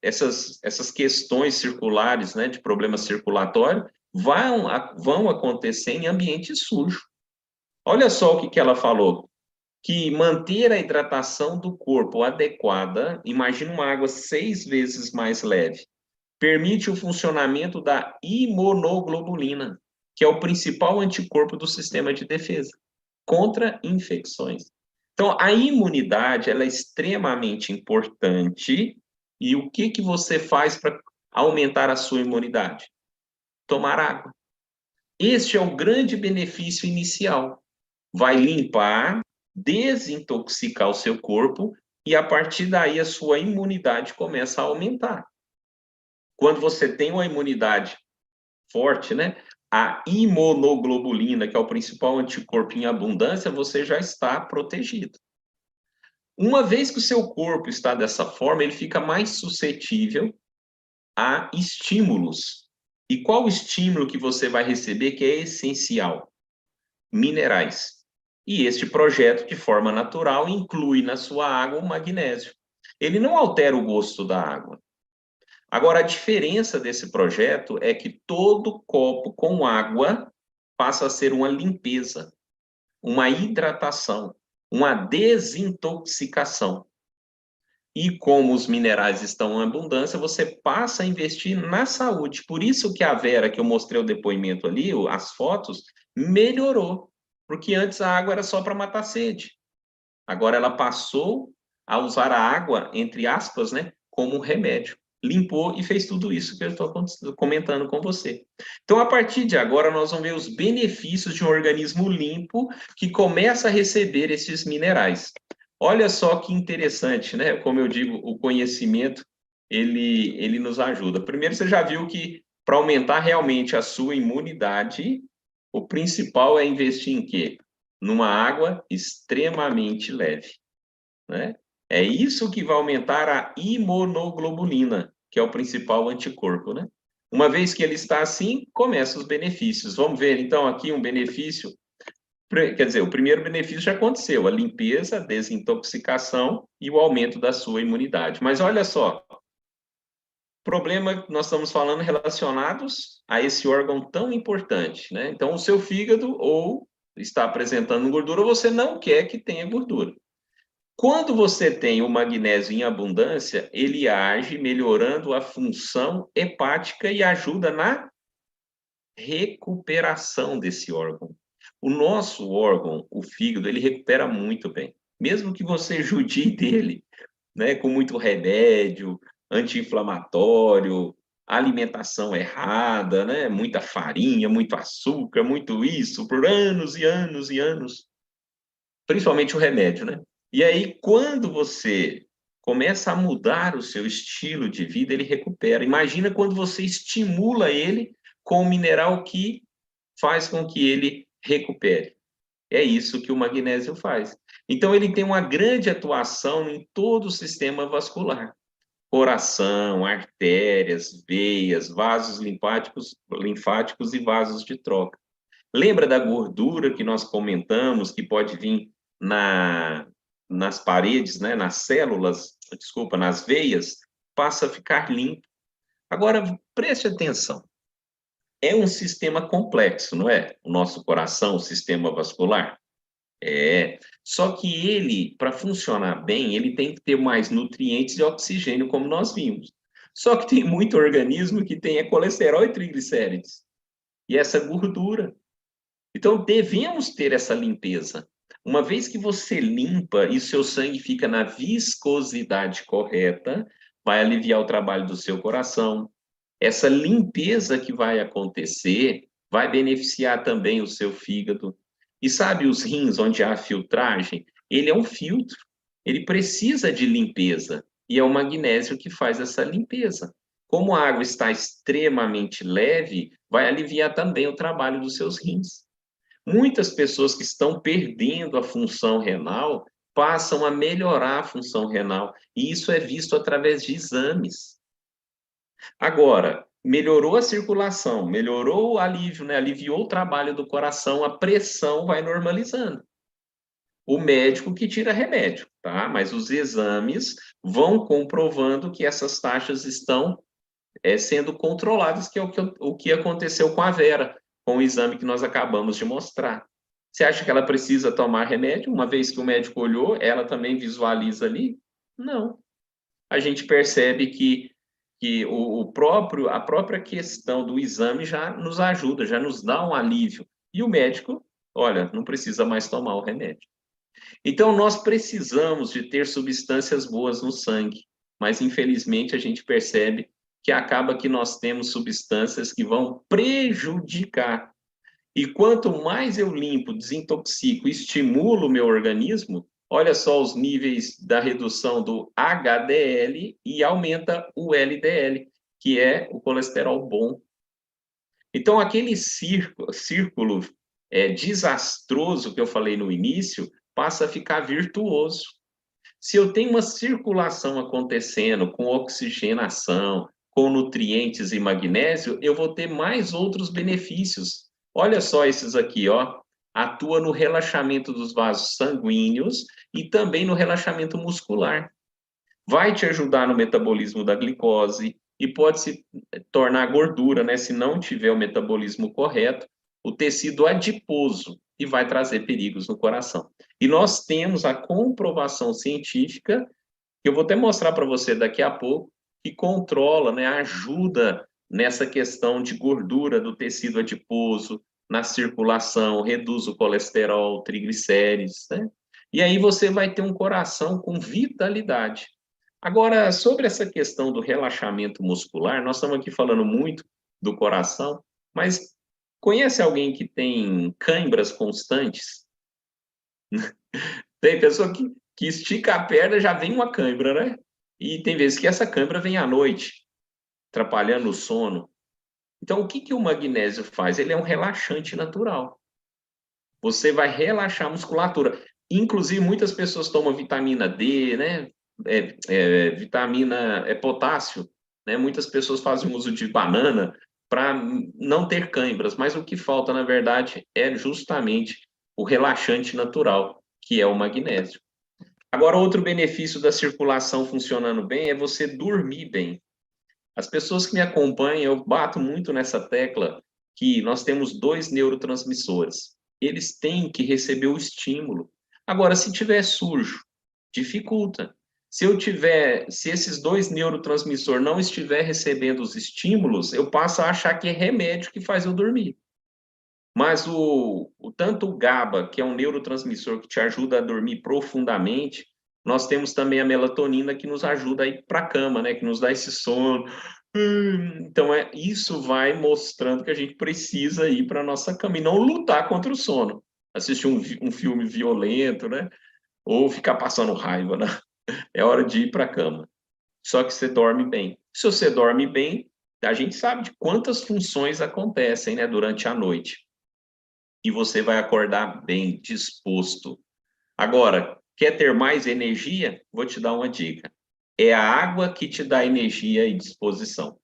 essas questões circulares, né, de problema circulatório, vão acontecer em ambiente sujo. Olha só o que ela falou, que manter a hidratação do corpo adequada, imagina uma água 6 vezes mais leve, permite o funcionamento da imunoglobulina, que é o principal anticorpo do sistema de defesa contra infecções. Então, a imunidade ela é extremamente importante. E o que você faz para aumentar a sua imunidade? Tomar água. Este é o grande benefício inicial. Vai limpar, desintoxicar o seu corpo e, a partir daí, a sua imunidade começa a aumentar. Quando você tem uma imunidade forte, né? A imunoglobulina, que é o principal anticorpo em abundância, você já está protegido. Uma vez que o seu corpo está dessa forma, ele fica mais suscetível a estímulos. E qual estímulo que você vai receber que é essencial? Minerais. E este projeto, de forma natural, inclui na sua água o magnésio. Ele não altera o gosto da água. Agora, a diferença desse projeto é que todo copo com água passa a ser uma limpeza, uma hidratação, uma desintoxicação. E como os minerais estão em abundância, você passa a investir na saúde. Por isso que a Vera, que eu mostrei o depoimento ali, as fotos, melhorou. Porque antes a água era só para matar sede. Agora ela passou a usar a água, entre aspas, né, como um remédio. Limpou e fez tudo isso que eu estou comentando com você. Então, a partir de agora, nós vamos ver os benefícios de um organismo limpo que começa a receber esses minerais. Olha só que interessante, né? Como eu digo, o conhecimento, ele nos ajuda. Primeiro, você já viu que para aumentar realmente a sua imunidade, o principal é investir em quê? Numa água extremamente leve, né? É isso que vai aumentar a imunoglobulina, que é o principal anticorpo, né? Uma vez que ele está assim, começam os benefícios. Vamos ver, então, aqui um benefício. Quer dizer, o primeiro benefício já aconteceu, a limpeza, a desintoxicação e o aumento da sua imunidade. Mas olha só, problema que nós estamos falando relacionados a esse órgão tão importante, né? Então, o seu fígado ou está apresentando gordura, ou você não quer que tenha gordura. Quando você tem o magnésio em abundância, ele age melhorando a função hepática e ajuda na recuperação desse órgão. O nosso órgão, o fígado, ele recupera muito bem. Mesmo que você judie dele, né, com muito remédio, anti-inflamatório, alimentação errada, né, muita farinha, muito açúcar, muito isso, por anos e anos e anos, principalmente o remédio, né? E aí, quando você começa a mudar o seu estilo de vida, ele recupera. Imagina quando você estimula ele com o mineral que faz com que ele recupere. É isso que o magnésio faz. Então, ele tem uma grande atuação em todo o sistema vascular. Coração, artérias, veias, vasos linfáticos e vasos de troca. Lembra da gordura que nós comentamos, que pode vir na, nas paredes, né, nas células, desculpa, nas veias, passa a ficar limpo. Agora, preste atenção. É um sistema complexo, não é? O nosso coração, o sistema vascular. É. Só que ele, para funcionar bem, ele tem que ter mais nutrientes e oxigênio, como nós vimos. Só que tem muito organismo que tem colesterol e triglicérides. E essa gordura. Então, devemos ter essa limpeza. Uma vez que você limpa e seu sangue fica na viscosidade correta, vai aliviar o trabalho do seu coração. Essa limpeza que vai acontecer vai beneficiar também o seu fígado. E sabe os rins, onde há filtragem? Ele é um filtro. Ele precisa de limpeza. E é o magnésio que faz essa limpeza. Como a água está extremamente leve, vai aliviar também o trabalho dos seus rins. Muitas pessoas que estão perdendo a função renal passam a melhorar a função renal, e isso é visto através de exames. Agora, melhorou a circulação, melhorou o alívio, né? Aliviou o trabalho do coração, a pressão vai normalizando. O médico que tira remédio, tá? Mas os exames vão comprovando que essas taxas estão sendo controladas, que é o que aconteceu com a Vera, com o exame que nós acabamos de mostrar. Você acha que ela precisa tomar remédio? Uma vez que o médico olhou, ela também visualiza ali? Não. A gente percebe que a própria questão do exame já nos ajuda, já nos dá um alívio. E o médico, olha, não precisa mais tomar o remédio. Então, nós precisamos de ter substâncias boas no sangue, mas infelizmente a gente percebe que acaba que nós temos substâncias que vão prejudicar. E quanto mais eu limpo, desintoxico, estimulo o meu organismo, olha só os níveis da redução do HDL e aumenta o LDL, que é o colesterol bom. Então, aquele círculo desastroso que eu falei no início passa a ficar virtuoso. Se eu tenho uma circulação acontecendo com oxigenação, com nutrientes e magnésio, eu vou ter mais outros benefícios. Olha só esses aqui, ó. Atua no relaxamento dos vasos sanguíneos e também no relaxamento muscular. Vai te ajudar no metabolismo da glicose e pode se tornar gordura, né? Se não tiver o metabolismo correto, o tecido adiposo e vai trazer perigos no coração. E nós temos a comprovação científica, que eu vou até mostrar para você daqui a pouco, que controla, né, ajuda nessa questão de gordura do tecido adiposo, na circulação, reduz o colesterol, triglicérides, né? E aí você vai ter um coração com vitalidade. Agora, sobre essa questão do relaxamento muscular, nós estamos aqui falando muito do coração, mas conhece alguém que tem cãibras constantes? Tem pessoa que estica a perna já vem uma cãibra, né? E tem vezes que essa cãibra vem à noite, atrapalhando o sono. Então, o que, que o magnésio faz? Ele é um relaxante natural. Você vai relaxar a musculatura. Inclusive, muitas pessoas tomam vitamina D, né? Vitamina, potássio, né? Muitas pessoas fazem uso de banana para não ter cãibras, mas o que falta, na verdade, é justamente o relaxante natural, que é o magnésio. Agora, outro benefício da circulação funcionando bem é você dormir bem. As pessoas que me acompanham, eu bato muito nessa tecla que nós temos dois neurotransmissores. Eles têm que receber o estímulo. Agora, se tiver sujo, Dificulta. Se esses dois neurotransmissores não estiver recebendo os estímulos, eu passo a achar que é remédio que faz eu dormir. Mas tanto o GABA, que é um neurotransmissor que te ajuda a dormir profundamente, nós temos também a melatonina que nos ajuda a ir para a cama, né? Que nos dá esse sono. Então, isso vai mostrando que a gente precisa ir para a nossa cama e não lutar contra o sono. Assistir um filme violento, né? Ou ficar passando raiva, né? É hora de ir para a cama. Só que você dorme bem. Se você dorme bem, a gente sabe de quantas funções acontecem, né, durante a noite. E você vai acordar bem disposto. Agora, quer ter mais energia? Vou te dar uma dica. É a água que te dá energia e disposição.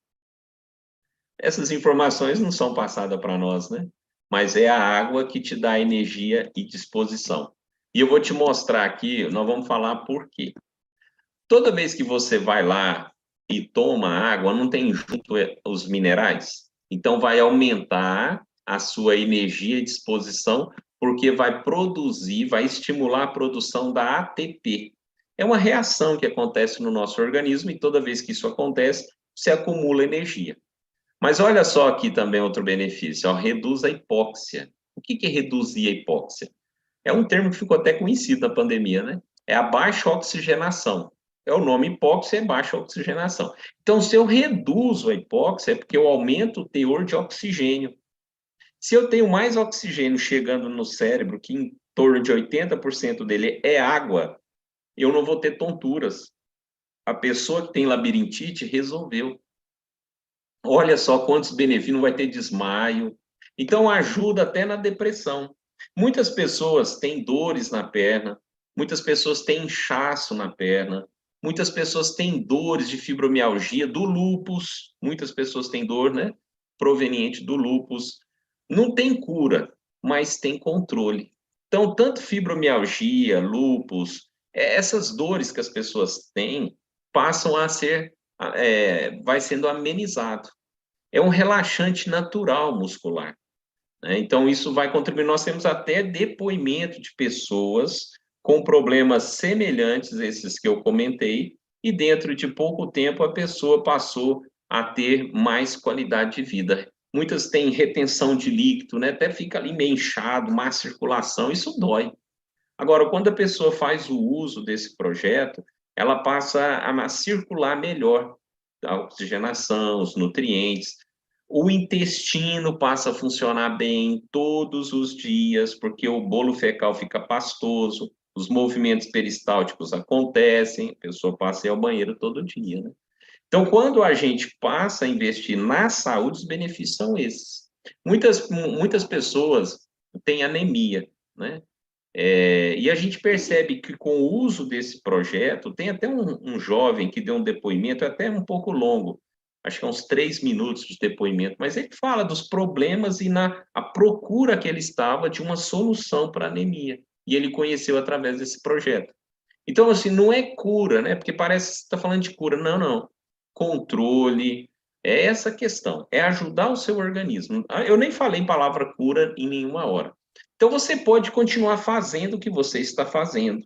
Essas informações não são passadas para nós, né? Mas é a água que te dá energia e disposição. E eu vou te mostrar aqui, nós vamos falar por quê. Toda vez que você vai lá e toma água, não tem junto os minerais? Então, vai aumentar a sua energia e disposição, porque vai produzir, vai estimular a produção da ATP. É uma reação que acontece no nosso organismo e toda vez que isso acontece, você acumula energia. Mas olha só aqui também outro benefício, ó, reduz a hipóxia. O que é reduzir a hipóxia? É um termo que ficou até conhecido na pandemia, né? É a baixa oxigenação. É o nome hipóxia, é baixa oxigenação. Então, se eu reduzo a hipóxia, é porque eu aumento o teor de oxigênio. Se eu tenho mais oxigênio chegando no cérebro, que em torno de 80% dele é água, eu não vou ter tonturas. A pessoa que tem labirintite resolveu. Olha só quantos benefícios, não vai ter desmaio. Então, ajuda até na depressão. Muitas pessoas têm dores na perna, muitas pessoas têm inchaço na perna, muitas pessoas têm dores de fibromialgia, do lúpus, muitas pessoas têm dor, né? Proveniente do lúpus. Não tem cura, mas tem controle. Então, tanto fibromialgia, lúpus, essas dores que as pessoas têm, passam a ser, vai sendo amenizado. É um relaxante natural muscular, né? Então, isso vai contribuir. Nós temos até depoimento de pessoas com problemas semelhantes a esses que eu comentei, e dentro de pouco tempo a pessoa passou a ter mais qualidade de vida. Muitas têm retenção de líquido, né? Até fica ali meio inchado, má circulação, isso dói. Agora, quando a pessoa faz o uso desse projeto, ela passa a circular melhor a oxigenação, os nutrientes. O intestino passa a funcionar bem todos os dias, porque o bolo fecal fica pastoso, os movimentos peristálticos acontecem, a pessoa passa a ir ao banheiro todo dia, né? Então, quando a gente passa a investir na saúde, os benefícios são esses. Muitas pessoas têm anemia, né? E a gente percebe que com o uso desse projeto, tem até um jovem que deu um depoimento, é até um pouco longo, acho que é uns 3 minutos de depoimento, mas ele fala dos problemas e a procura que ele estava de uma solução para a anemia. E ele conheceu através desse projeto. Então, assim, não é cura, né? Porque parece que você está falando de cura. Não, não. Controle, é essa questão, é ajudar o seu organismo. Eu nem falei palavra cura em nenhuma hora. Então, você pode continuar fazendo o que você está fazendo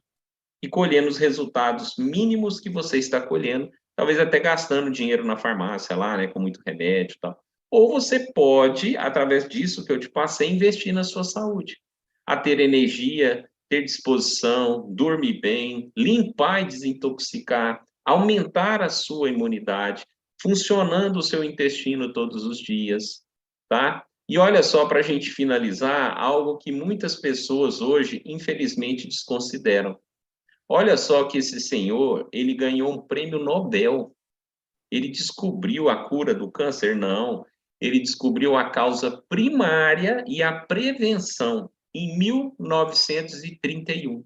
e colhendo os resultados mínimos que você está colhendo, talvez até gastando dinheiro na farmácia lá, né, com muito remédio e tal. Ou você pode, através disso que eu te passei, investir na sua saúde, a ter energia, ter disposição, dormir bem, limpar e desintoxicar, aumentar a sua imunidade, funcionando o seu intestino todos os dias, tá? E olha só, para a gente finalizar, algo que muitas pessoas hoje, infelizmente, desconsideram. Olha só que esse senhor, ele ganhou um prêmio Nobel. Ele descobriu a cura do câncer? Não. Ele descobriu a causa primária e a prevenção em 1931.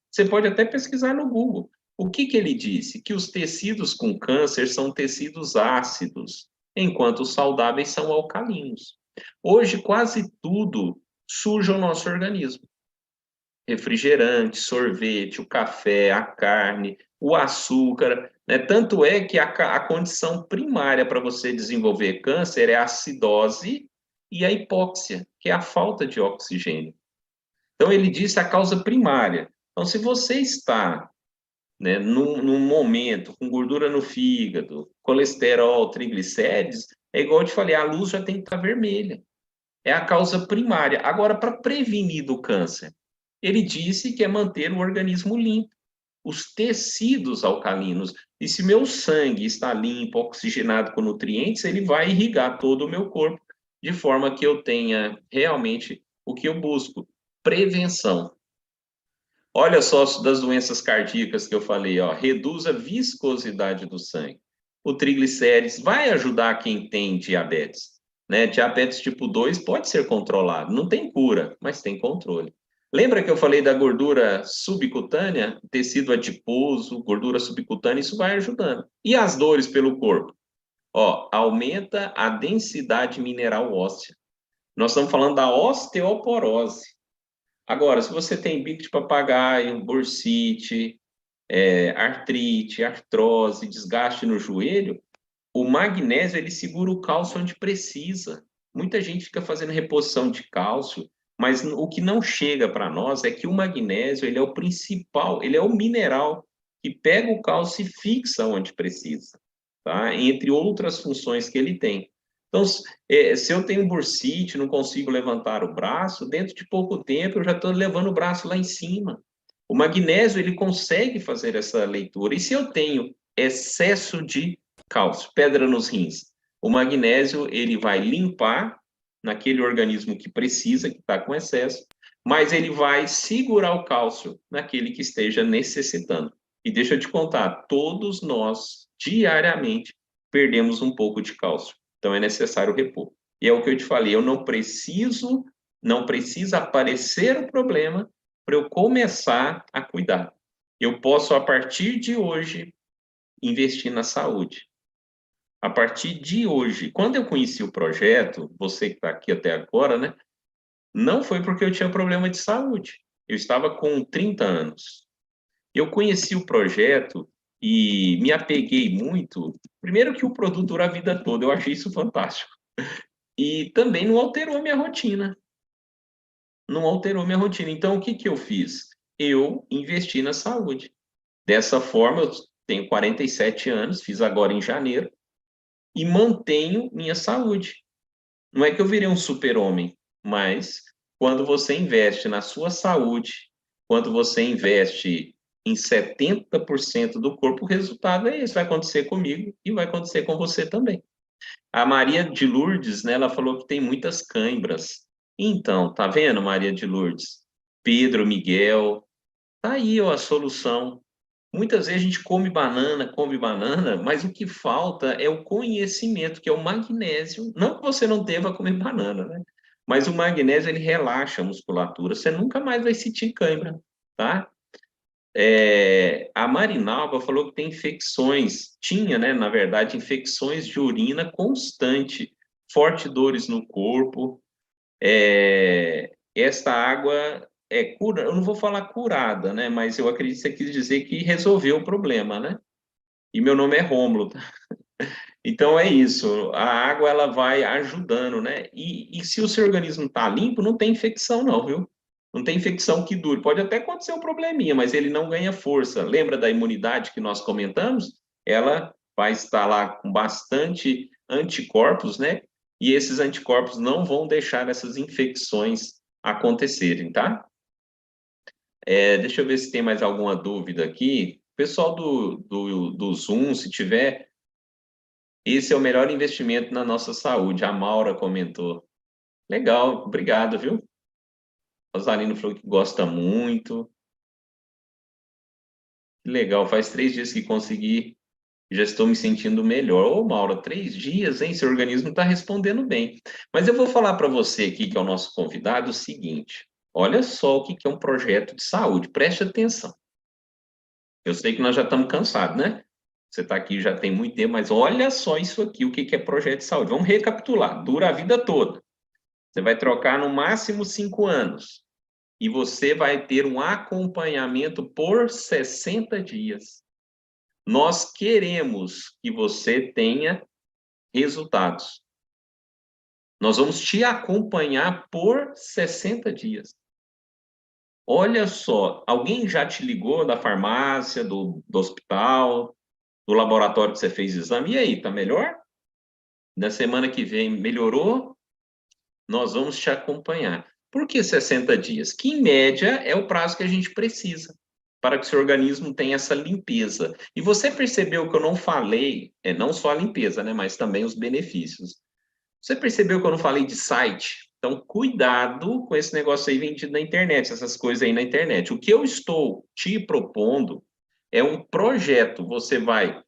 Você pode até pesquisar no Google. O que ele disse? Que os tecidos com câncer são tecidos ácidos, enquanto os saudáveis são alcalinos. Hoje, quase tudo suja o nosso organismo: refrigerante, sorvete, o café, a carne, o açúcar, né? Tanto é que a condição primária para você desenvolver câncer é a acidose e a hipóxia, que é a falta de oxigênio. Então, ele disse a causa primária. Então, se você está né, num momento, com gordura no fígado, colesterol, triglicérides, é igual eu te falei, a luz já tem que estar vermelha. É a causa primária. Agora, para prevenir do câncer, ele disse que é manter o organismo limpo, os tecidos alcalinos. E se meu sangue está limpo, oxigenado com nutrientes, ele vai irrigar todo o meu corpo, de forma que eu tenha realmente o que eu busco: prevenção. Olha só das doenças cardíacas que eu falei, ó, reduz a viscosidade do sangue. O triglicérides vai ajudar quem tem diabetes, né? Diabetes tipo 2 pode ser controlado, não tem cura, mas tem controle. Lembra que eu falei da gordura subcutânea, tecido adiposo, gordura subcutânea, isso vai ajudando. E as dores pelo corpo? Ó, aumenta a densidade mineral óssea. Nós estamos falando da osteoporose. Agora, se você tem bico de papagaio, bursite, artrite, artrose, desgaste no joelho, o magnésio ele segura o cálcio onde precisa. Muita gente fica fazendo reposição de cálcio, mas o que não chega para nós é que o magnésio ele é o principal, ele é o mineral que pega o cálcio e fixa onde precisa, tá? Entre outras funções que ele tem. Então, se eu tenho bursite, não consigo levantar o braço, dentro de pouco tempo eu já estou levando o braço lá em cima. O magnésio ele consegue fazer essa leitura. E se eu tenho excesso de cálcio, pedra nos rins, o magnésio ele vai limpar naquele organismo que precisa, que está com excesso, mas ele vai segurar o cálcio naquele que esteja necessitando. E deixa eu te contar, todos nós, diariamente, perdemos um pouco de cálcio. Então é necessário repor. E é o que eu te falei, eu não precisa aparecer o problema para eu começar a cuidar. Eu posso, a partir de hoje, investir na saúde. A partir de hoje, quando eu conheci o projeto, você que está aqui até agora, né? Não foi porque eu tinha problema de saúde. Eu estava com 30 anos. Eu conheci o projeto e me apeguei muito. Primeiro que o produto dura a vida toda, eu achei isso fantástico. E também não alterou minha rotina. Não alterou minha rotina. Então, o que que eu fiz? Eu investi na saúde. Dessa forma, eu tenho 47 anos, fiz agora em janeiro, e mantenho minha saúde. Não é que eu virei um super-homem, mas quando você investe na sua saúde, quando você investe em 70% do corpo, o resultado é esse. Vai acontecer comigo e vai acontecer com você também. A Maria de Lourdes, né, ela falou que tem muitas cãibras. Então, tá vendo, Maria de Lourdes? Pedro, Miguel, tá aí ó, a solução. Muitas vezes a gente come banana, mas o que falta é o conhecimento, que é o magnésio. Não que você não deva comer banana, né? Mas o magnésio, ele relaxa a musculatura. Você nunca mais vai sentir cãibra, tá? A Marinalva falou que tem infecções, tinha, né, na verdade, infecções de urina constante, forte dores no corpo. Esta água é cura, eu não vou falar curada, né, mas eu acredito que você quis dizer que resolveu o problema, né? E meu nome é Rômulo, tá? Então é isso, a água ela vai ajudando, né? E se o seu organismo está limpo, não tem infecção não, viu? Não tem infecção que dure. Pode até acontecer um probleminha, mas ele não ganha força. Lembra da imunidade que nós comentamos? Ela vai estar lá com bastante anticorpos, né? E esses anticorpos não vão deixar essas infecções acontecerem, tá? Deixa eu ver se tem mais alguma dúvida aqui. Pessoal do Zoom, se tiver, esse é o melhor investimento na nossa saúde. A Maura comentou. Legal, obrigado, viu? O Rosalino falou que gosta muito. Que legal, faz 3 dias que consegui, já estou me sentindo melhor. Ô, Maura, 3 dias, hein? Seu organismo está respondendo bem. Mas eu vou falar para você aqui, que é o nosso convidado, o seguinte: olha só o que é um projeto de saúde, preste atenção. Eu sei que nós já estamos cansados, né? Você está aqui já tem muito tempo, mas olha só isso aqui, o que é projeto de saúde. Vamos recapitular, dura a vida toda. Você vai trocar no máximo 5 anos. E você vai ter um acompanhamento por 60 dias. Nós queremos que você tenha resultados. Nós vamos te acompanhar por 60 dias. Olha só, alguém já te ligou da farmácia, do hospital, do laboratório que você fez exame? E aí, tá melhor? Na semana que vem melhorou? Nós vamos te acompanhar. Por que 60 dias? Que, em média, é o prazo que a gente precisa para que o seu organismo tenha essa limpeza. E você percebeu que eu não falei, não só a limpeza, né, mas também os benefícios. Você percebeu que eu não falei de site? Então, cuidado com esse negócio aí vendido na internet, essas coisas aí na internet. O que eu estou te propondo é um projeto. Você vai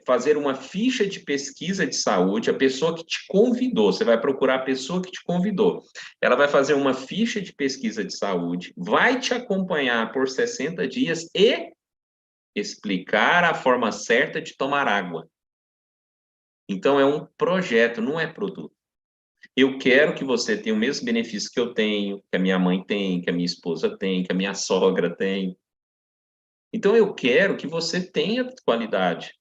fazer uma ficha de pesquisa de saúde, a pessoa que te convidou, você vai procurar a pessoa que te convidou. Ela vai fazer uma ficha de pesquisa de saúde, vai te acompanhar por 60 dias e explicar a forma certa de tomar água. Então, é um projeto, não é produto. Eu quero que você tenha o mesmo benefício que eu tenho, que a minha mãe tem, que a minha esposa tem, que a minha sogra tem. Então, eu quero que você tenha qualidade.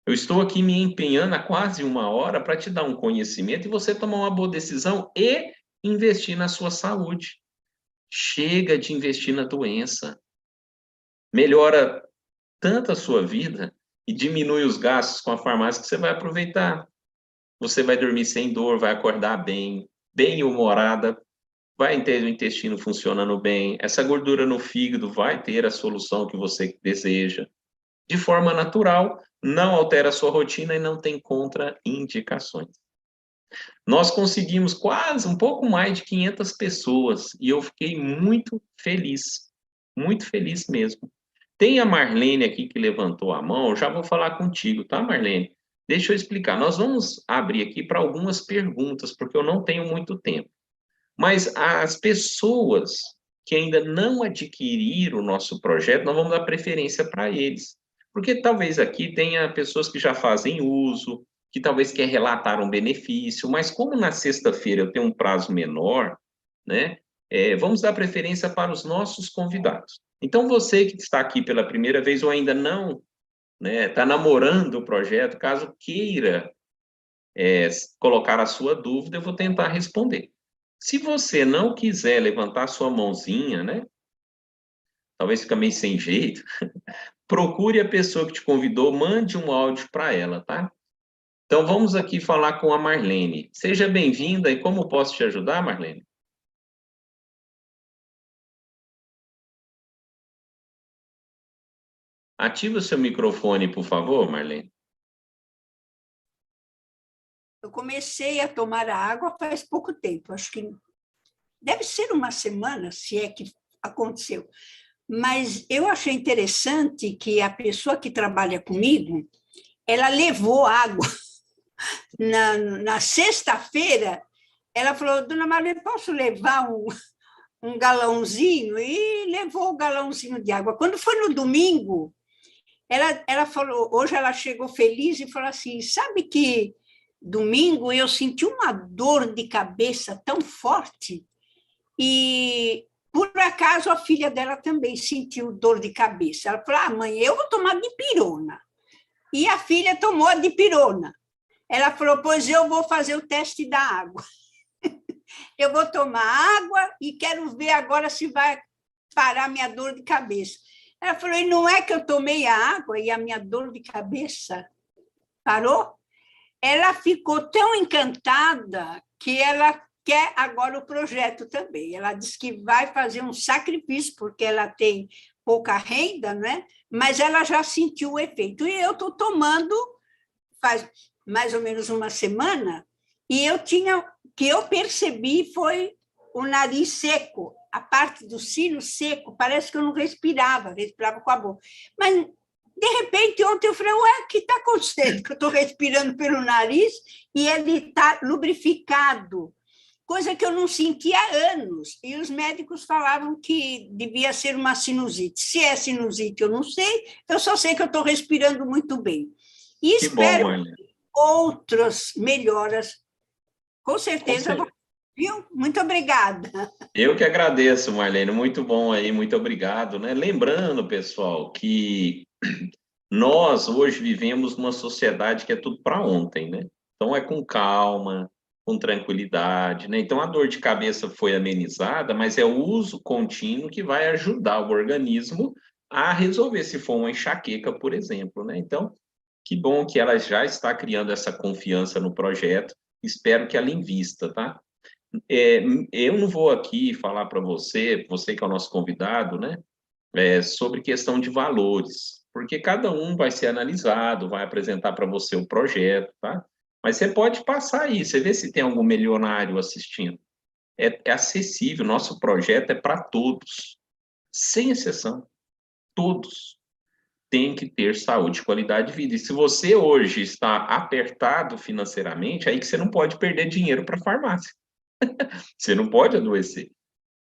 Eu estou aqui me empenhando há quase uma hora para te dar um conhecimento e você tomar uma boa decisão e investir na sua saúde. Chega de investir na doença. Melhora tanto a sua vida e diminui os gastos com a farmácia que você vai aproveitar. Você vai dormir sem dor, vai acordar bem, bem-humorada, vai ter o intestino funcionando bem, essa gordura no fígado vai ter a solução que você deseja. De forma natural, não altera a sua rotina e não tem contraindicações. Nós conseguimos quase um pouco mais de 500 pessoas e eu fiquei muito feliz mesmo. Tem a Marlene aqui que levantou a mão, eu já vou falar contigo, tá, Marlene? Deixa eu explicar. Nós vamos abrir aqui para algumas perguntas, porque eu não tenho muito tempo. Mas as pessoas que ainda não adquiriram o nosso projeto, nós vamos dar preferência para eles. Porque talvez aqui tenha pessoas que já fazem uso, que talvez quer relatar um benefício, mas como na sexta-feira eu tenho um prazo menor, né? Vamos dar preferência para os nossos convidados. Então, você que está aqui pela primeira vez ou ainda não, né, está namorando o projeto, caso queira colocar a sua dúvida, eu vou tentar responder. Se você não quiser levantar sua mãozinha, né? Talvez fique meio sem jeito. Procure a pessoa que te convidou, mande um áudio para ela, tá? Então vamos aqui falar com a Marlene. Seja bem-vinda e como posso te ajudar, Marlene? Ativa o seu microfone, por favor, Marlene. Eu comecei a tomar a água faz pouco tempo, acho que deve ser uma semana, se é que aconteceu. Mas eu achei interessante que a pessoa que trabalha comigo, ela levou água. Na sexta-feira, ela falou, dona Maria, posso levar um galãozinho? E levou o galãozinho de água. Quando foi no domingo, ela falou, hoje ela chegou feliz e falou assim, sabe que domingo eu senti uma dor de cabeça tão forte e por acaso a filha dela também sentiu dor de cabeça. Ela falou, mãe, eu vou tomar dipirona. E a filha tomou a dipirona. Ela falou, pois eu vou fazer o teste da água. Eu vou tomar água e quero ver agora se vai parar minha dor de cabeça. Ela falou, e não é que eu tomei a água e a minha dor de cabeça parou? Ela ficou tão encantada que ela quer agora o projeto também. Ela disse que vai fazer um sacrifício, porque ela tem pouca renda, né? Mas ela já sentiu o efeito. E eu estou tomando faz mais ou menos uma semana, e que eu percebi foi o nariz seco, a parte do cílio seco, parece que eu não respirava com a boca. Mas de repente, ontem eu falei, ué, o que está acontecendo? Que eu estou respirando pelo nariz e ele está lubrificado, coisa que eu não sentia há anos. E os médicos falavam que devia ser uma sinusite. Se é sinusite, eu não sei, eu só sei que eu estou respirando muito bem. E Que espero bom, Marlene. outras melhoras. Com certeza, viu? Muito obrigada. Eu que agradeço, Marlene. Muito bom aí, muito obrigado, né? Lembrando, pessoal, que nós hoje vivemos numa sociedade que é tudo para ontem, né? Então é com calma, com tranquilidade, né? Então, a dor de cabeça foi amenizada, mas é o uso contínuo que vai ajudar o organismo a resolver, se for uma enxaqueca, por exemplo, né? Então, que bom que ela já está criando essa confiança no projeto, espero que ela invista, tá? Eu não vou aqui falar para você, você que é o nosso convidado, né? Sobre questão de valores, porque cada um vai ser analisado, vai apresentar para você o projeto, tá? Mas você pode passar aí, você vê se tem algum milionário assistindo. É acessível, nosso projeto é para todos, sem exceção, todos têm que ter saúde e qualidade de vida. E se você hoje está apertado financeiramente, aí que você não pode perder dinheiro para farmácia, você não pode adoecer.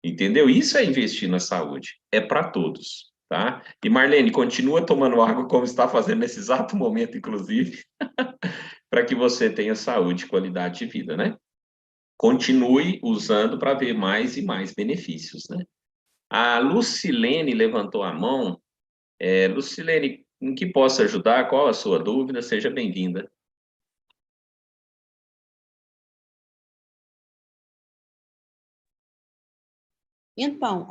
Entendeu? Isso é investir na saúde. É para todos, tá? E Marlene, continua tomando água como está fazendo nesse exato momento, inclusive, para que você tenha saúde e qualidade de vida, né? Continue usando para ver mais e mais benefícios, né? A Lucilene levantou a mão. Lucilene, em que posso ajudar? Qual a sua dúvida? Seja bem-vinda. Então,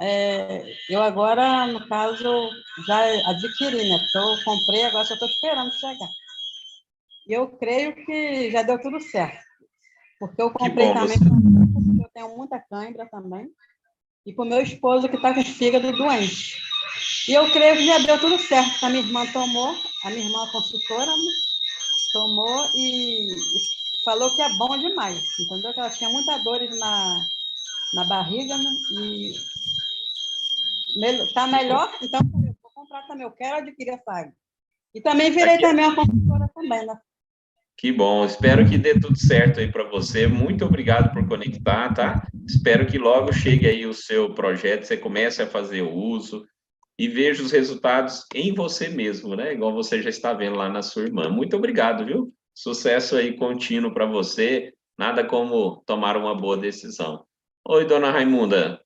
eu agora, no caso, já adquiri, né? Porque eu comprei, agora só estou esperando chegar. E eu creio que já deu tudo certo. Porque eu Que comprei bom, também, você. porque eu tenho muita cãibra também. E para o meu esposo, que está com o fígado doente. E eu creio que já deu tudo certo. A minha irmã tomou, a minha irmã consultora, né? Tomou e falou que é bom demais. Entendeu? Que ela tinha muita dores na barriga, né? E tá melhor, então eu vou comprar também, eu quero adquirir essa água. E também virei Aqui, também uma consultora também, né? que bom, espero que dê tudo certo aí para você. Muito obrigado por conectar, tá? Espero que logo chegue aí o seu projeto, você comece a fazer o uso e veja os resultados em você mesmo, né? Igual você já está vendo lá na sua irmã. Muito obrigado, viu? Sucesso aí contínuo para você. Nada como tomar uma boa decisão. Oi, dona Raimunda.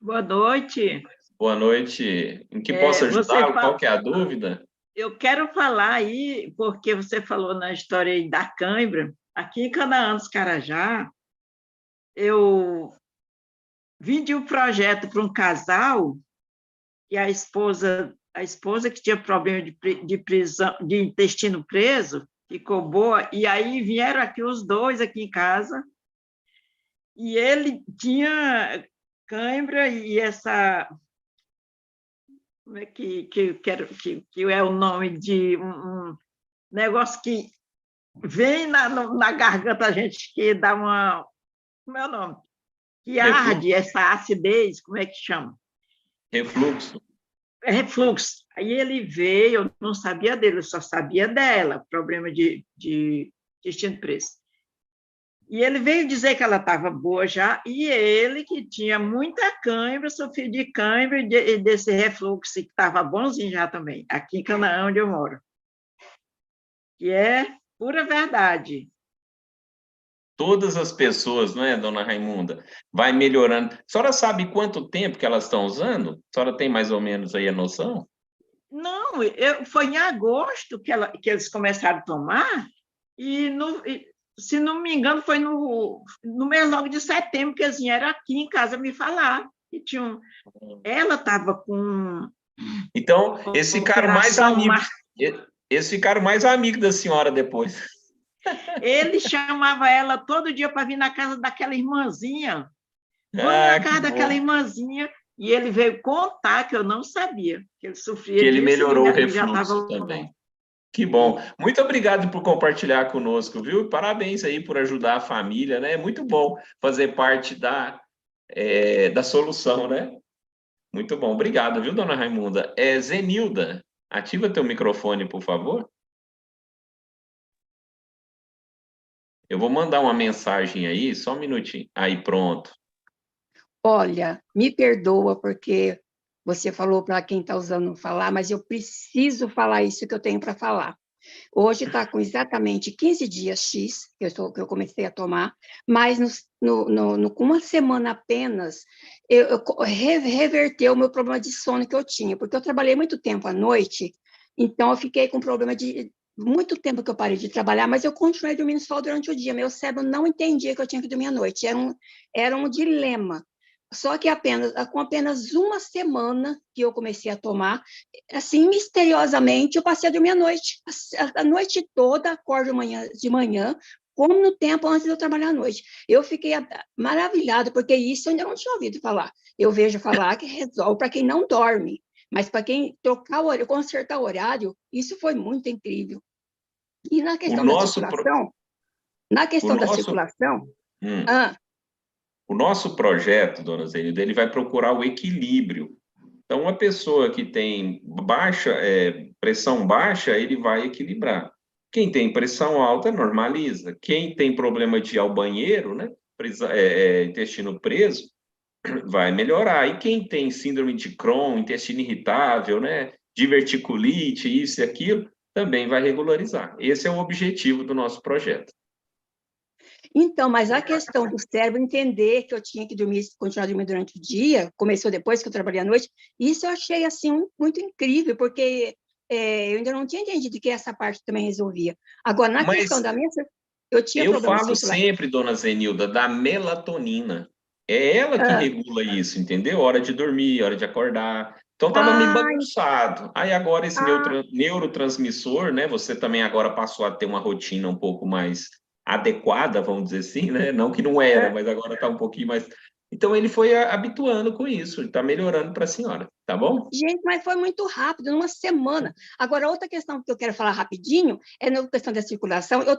Boa noite. Boa noite. Em que posso ajudá-lo? Qual que é a dúvida? Eu quero falar aí, porque você falou na história aí da cãibra. Aqui em Canaã dos Carajá, eu vendi um projeto para um casal e a esposa que tinha problema de prisão, de intestino preso, ficou boa, e aí vieram aqui os dois aqui em casa, e ele tinha cãibra e essa, como é que é o nome de um negócio que vem na garganta a gente, que dá uma, como é o nome? Que arde, Refluxo? essa acidez, como é que chama? Refluxo. É refluxo. Aí ele veio, eu não sabia dele, eu só sabia dela, problema de intestino preso. E ele veio dizer que ela estava boa já, e ele, que tinha muita cãibra, sofria de cãibra e desse refluxo, que estava bonzinho já também, aqui em Canaã, onde eu moro. Que é pura verdade. Todas as pessoas, não é, dona Raimunda? Vai melhorando. A senhora sabe quanto tempo que elas estão usando? A senhora tem mais ou menos aí a noção? Não, foi em agosto que eles começaram a tomar, e se não me engano, foi no mês logo de setembro que eles vieram aqui em casa me falar. Que ela estava com Então, eles ficaram mais operação. amigos. Eles ficaram mais amigos da senhora depois. Ele chamava ela todo dia para vir na casa daquela irmãzinha. Vamos Ah, na que casa daquela bom. irmãzinha. E ele veio contar que eu não sabia, que ele Que sofria ele disso melhorou o e já estava refluxo bom. também. Que bom. Muito obrigado por compartilhar conosco, viu? Parabéns aí por ajudar a família, né? É muito bom fazer parte da solução, né? Muito bom. Obrigado, viu, dona Raimunda? Zenilda, ativa teu microfone, por favor. Eu vou mandar uma mensagem aí, só um minutinho. Aí, pronto. Olha, me perdoa porque você falou para quem está usando falar, mas eu preciso falar isso que eu tenho para falar. Hoje está com exatamente 15 dias X que eu comecei a tomar, mas com uma semana apenas, reverteu o meu problema de sono que eu tinha, porque eu trabalhei muito tempo à noite, então eu fiquei com problema muito tempo que eu parei de trabalhar, mas eu continuei dormindo só durante o dia. Meu cérebro não entendia que eu tinha que dormir à noite. Era um dilema. Só que com apenas uma semana que eu comecei a tomar, assim, misteriosamente, eu passei a dormir à noite. A noite toda, acordo de manhã, como no tempo antes de eu trabalhar à noite. Eu fiquei maravilhada, porque isso eu ainda não tinha ouvido falar. Eu vejo falar que resolve para quem não dorme, mas para quem trocar o horário, consertar o horário, isso foi muito incrível. E na O questão da nosso, circulação, o nosso, hum, ah, o nosso projeto, dona Zenilda, ele vai procurar o equilíbrio. Então, uma pessoa que tem pressão baixa, ele vai equilibrar. Quem tem pressão alta, normaliza. Quem tem problema de ir ao banheiro, né, intestino preso, vai melhorar. E quem tem síndrome de Crohn, intestino irritável, né, diverticulite, isso e aquilo, também vai regularizar. Esse é o objetivo do nosso projeto. então, mas a questão do cérebro entender que eu tinha que dormir, continuar dormindo durante o dia, começou depois que eu trabalhei à noite, isso eu achei, assim, muito incrível, porque eu ainda não tinha entendido que essa parte também resolvia. Agora, na questão Mas da minha, eu tinha eu problema de falo circulação. sempre, dona Zenilda, da melatonina. É ela que Ah, regula isso, entendeu? Hora de dormir, hora de acordar. Então estava meio ah, bagunçado. Aí agora esse ah, neurotransmissor, né? Você também agora passou a ter uma rotina um pouco mais adequada, vamos dizer assim, né? Não que não era, ah, mas agora está um pouquinho mais. Então ele foi habituando com isso, ele está melhorando para a senhora, tá bom? gente, mas foi muito rápido, numa semana. Agora, outra questão que eu quero falar rapidinho é na questão da circulação. Eu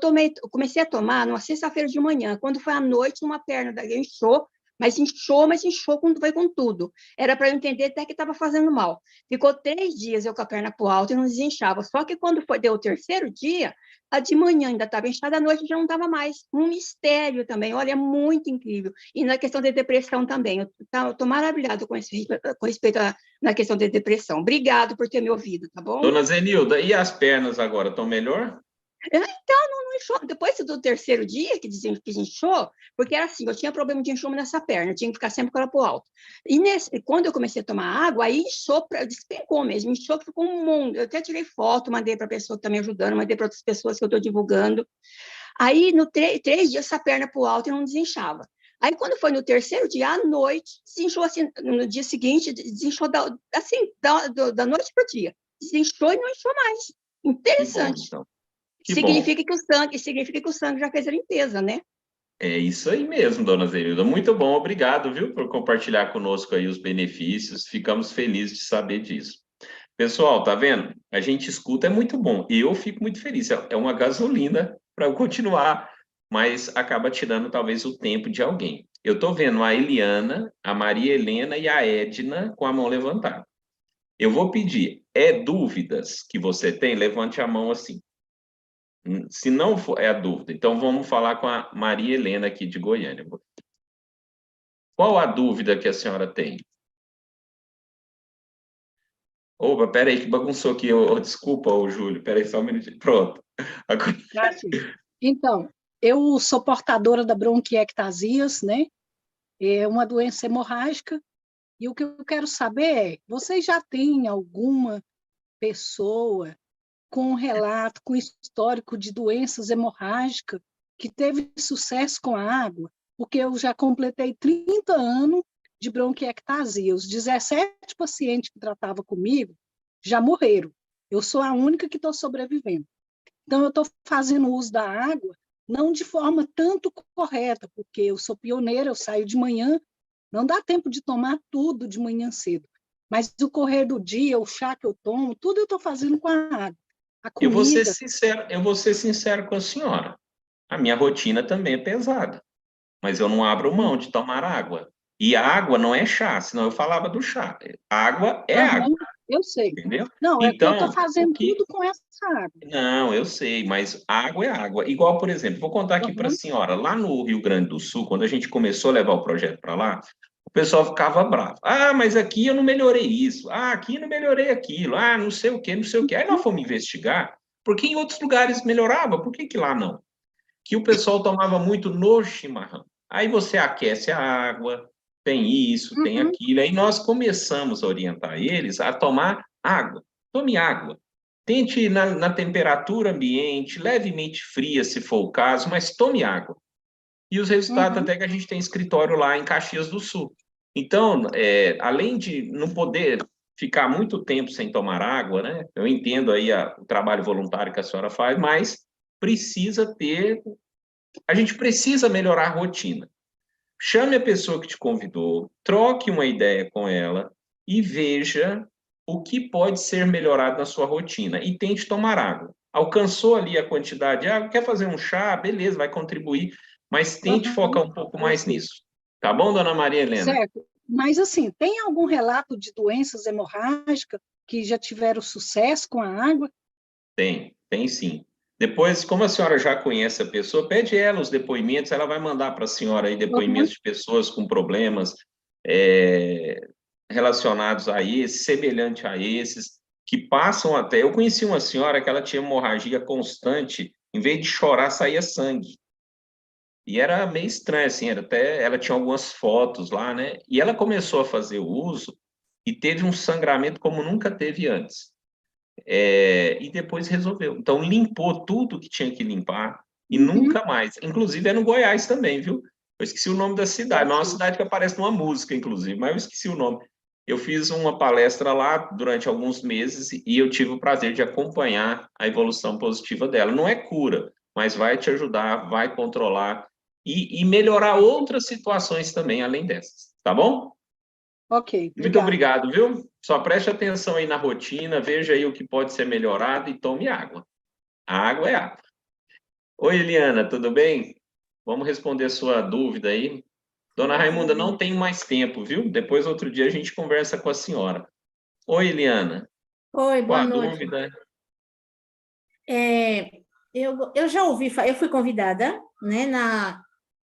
comecei a tomar numa sexta-feira de manhã, quando foi à noite, uma perna da inchou, mas inchou foi com tudo. Era para eu entender até que estava fazendo mal. Ficou 3 dias eu com a perna para o alto e não desinchava. Só que quando deu o terceiro dia, a de manhã ainda estava inchada, à noite já não estava mais. Um mistério também, olha, é muito incrível. E na questão da depressão também, eu estou maravilhada com respeito na questão da depressão. Obrigado por ter me ouvido, tá bom? Dona Zenilda, e as pernas agora estão melhor? Então, não inchou. Depois do terceiro dia que desinchou, porque era assim, eu tinha problema de enxome nessa perna, eu tinha que ficar sempre com ela para o alto. E quando eu comecei a tomar água, aí inchou, despencou mesmo, inchou, ficou um mundo. Eu até tirei foto, mandei para a pessoa que está me ajudando, mandei para outras pessoas que eu estou divulgando. Aí, no 3 dias, essa perna para o alto e não desinchava. Aí, quando foi no terceiro dia, à noite, desinchou assim, no dia seguinte, desinchou da noite para o dia. Desinchou e não inchou mais. Que bom, Interessante. então. Que bom. Significa que o sangue já fez a limpeza, né? É isso aí mesmo, dona Zenilda. Muito bom, obrigado, viu, por compartilhar conosco aí os benefícios. Ficamos felizes de saber disso. Pessoal, tá vendo? A gente escuta, é muito bom. E eu fico muito feliz. É uma gasolina para eu continuar, mas acaba tirando talvez o tempo de alguém. Eu estou vendo a Eliana, a Maria Helena e a Edna com a mão levantada. Eu vou pedir, dúvidas que você tem? Levante a mão assim. Se não for, é a dúvida. Então, vamos falar com a Maria Helena aqui de Goiânia. Qual a dúvida que a senhora tem? Opa, peraí, que bagunçou aqui. Desculpa, Júlio. Peraí, só um minutinho. Pronto. Agora... Então, eu sou portadora da bronquiectasias, né? É uma doença hemorrágica. E o que eu quero saber é, vocês já têm alguma pessoa com relato, com histórico de doenças hemorrágicas que teve sucesso com a água? Porque eu já completei 30 anos de bronquiectasia. Os 17 pacientes que tratavam comigo já morreram. Eu sou a única que estou sobrevivendo. Então, eu estou fazendo uso da água não de forma tanto correta, porque eu sou pioneira, eu saio de manhã, não dá tempo de tomar tudo de manhã cedo. Mas o correr do dia, o chá que eu tomo, tudo eu estou fazendo com a água. A comida... Eu vou ser sincero com a senhora. A minha rotina também é pesada, mas eu não abro mão de tomar água. E a água não é chá, senão eu falava do chá. Água é água, eu sei. entendeu? Não, é que eu estou Então, fazendo tudo com essa água. Não, eu sei, mas água é água. Igual, por exemplo, vou contar aqui para a senhora, lá no Rio Grande do Sul, quando a gente começou a levar o projeto para lá, o pessoal ficava bravo. Ah, mas aqui eu não melhorei isso. Ah, aqui eu não melhorei aquilo. Ah, não sei o quê, não sei o quê. Aí nós fomos investigar, porque em outros lugares melhorava, por que que lá não? Que o pessoal tomava muito no chimarrão. Aí você aquece a água, tem isso, tem aquilo. Aí nós começamos a orientar eles a tomar água. Tome água. Tente ir na temperatura ambiente, levemente fria, se for o caso, mas tome água. E os resultados até que a gente tem escritório lá em Caxias do Sul. Então, além de não poder ficar muito tempo sem tomar água, né? Eu entendo aí o trabalho voluntário que a senhora faz, mas a gente precisa melhorar a rotina. Chame a pessoa que te convidou, troque uma ideia com ela e veja o que pode ser melhorado na sua rotina e tente tomar água. Alcançou ali a quantidade de água, quer fazer um chá, beleza, vai contribuir, mas tente focar um pouco mais nisso. Tá bom, dona Maria Helena? Certo. Mas, assim, tem algum relato de doenças hemorrágicas que já tiveram sucesso com a água? Tem sim. Depois, como a senhora já conhece a pessoa, pede ela os depoimentos, ela vai mandar para a senhora aí depoimentos de pessoas com problemas relacionados a esses, semelhante a esses, que passam até... Eu conheci uma senhora que ela tinha hemorragia constante, em vez de chorar, saía sangue. E era meio estranho, assim, ela tinha algumas fotos lá, né? E ela começou a fazer o uso e teve um sangramento como nunca teve antes. E depois resolveu. Então, limpou tudo que tinha que limpar e nunca mais. Inclusive, é no Goiás também, viu? Eu esqueci o nome da cidade, mas é uma cidade que aparece numa música, inclusive, mas eu esqueci o nome. Eu fiz uma palestra lá durante alguns meses e eu tive o prazer de acompanhar a evolução positiva dela. Não é cura, mas vai te ajudar, vai controlar e melhorar outras situações também, além dessas. Tá bom? Ok, Muito obrigada. obrigado, viu? Só preste atenção aí na rotina, veja aí o que pode ser melhorado e tome água. A água é água. Oi, Eliana, tudo bem? Vamos responder a sua dúvida aí. Dona Raimunda, não tem mais tempo, viu? Depois, outro dia, a gente conversa com a senhora. Oi, Eliana. Oi, Qual boa a noite. dúvida? Eu já ouvi, eu fui convidada, né,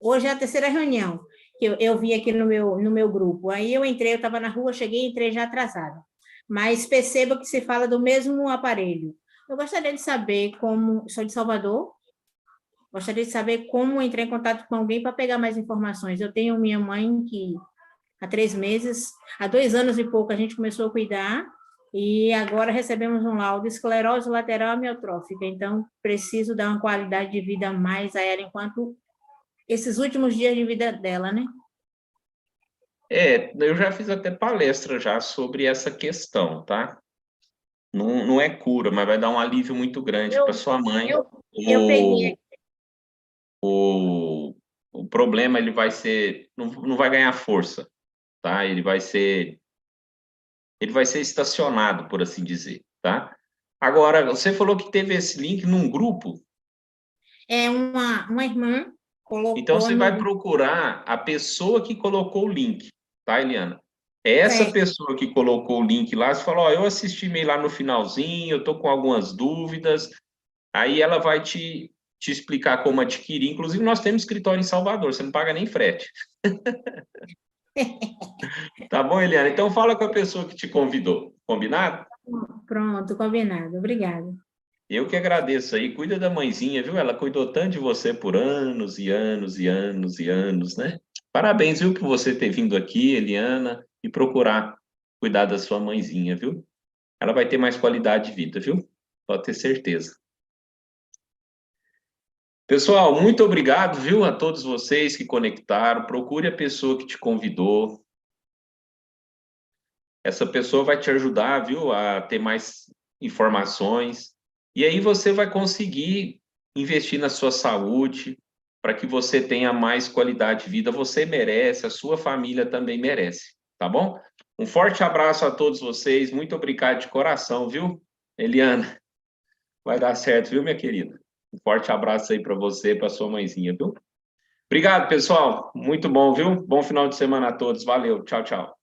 hoje é a terceira reunião que eu vi aqui no meu grupo. Aí eu entrei, eu estava na rua, cheguei e entrei já atrasada. Mas perceba que se fala do mesmo aparelho. Eu gostaria de saber como, sou de Salvador, gostaria de saber como entrar em contato com alguém para pegar mais informações. Eu tenho minha mãe que há 3 meses, há 2 anos e pouco a gente começou a cuidar, e agora recebemos um laudo de esclerose lateral amiotrófica, então preciso dar uma qualidade de vida a mais a ela enquanto esses últimos dias de vida dela, né? Eu já fiz até palestra já sobre essa questão, tá? Não é cura, mas vai dar um alívio muito grande para sua mãe. Eu peguei. O problema ele vai ser, não vai ganhar força, tá? Ele vai ser estacionado, por assim dizer, tá? Agora, você falou que teve esse link num grupo, Uma irmã então colocou você vai no... procurar a pessoa que colocou o link, tá, Eliana? Essa Certo. pessoa que colocou o link lá, você falou, ó, eu assisti meio lá no finalzinho, eu tô com algumas dúvidas, aí ela vai te explicar como adquirir. Inclusive, nós temos escritório em Salvador, você não paga nem frete. Tá bom, Eliana? Então fala com a pessoa que te convidou, combinado? Pronto, combinado. Obrigada. Eu que agradeço aí, cuida da mãezinha, viu? Ela cuidou tanto de você por anos e anos e anos e anos, né? Parabéns, viu, por você ter vindo aqui, Eliana, e procurar cuidar da sua mãezinha, viu? Ela vai ter mais qualidade de vida, viu? Pode ter certeza. Pessoal, muito obrigado, viu, a todos vocês que conectaram. Procure a pessoa que te convidou. Essa pessoa vai te ajudar, viu, a ter mais informações. E aí você vai conseguir investir na sua saúde para que você tenha mais qualidade de vida. Você merece, a sua família também merece, tá bom? Um forte abraço a todos vocês. Muito obrigado de coração, viu, Eliana? Vai dar certo, viu, minha querida? Um forte abraço aí para você e para sua mãezinha, viu? Obrigado, pessoal. Muito bom, viu? Bom final de semana a todos. Valeu. Tchau, tchau.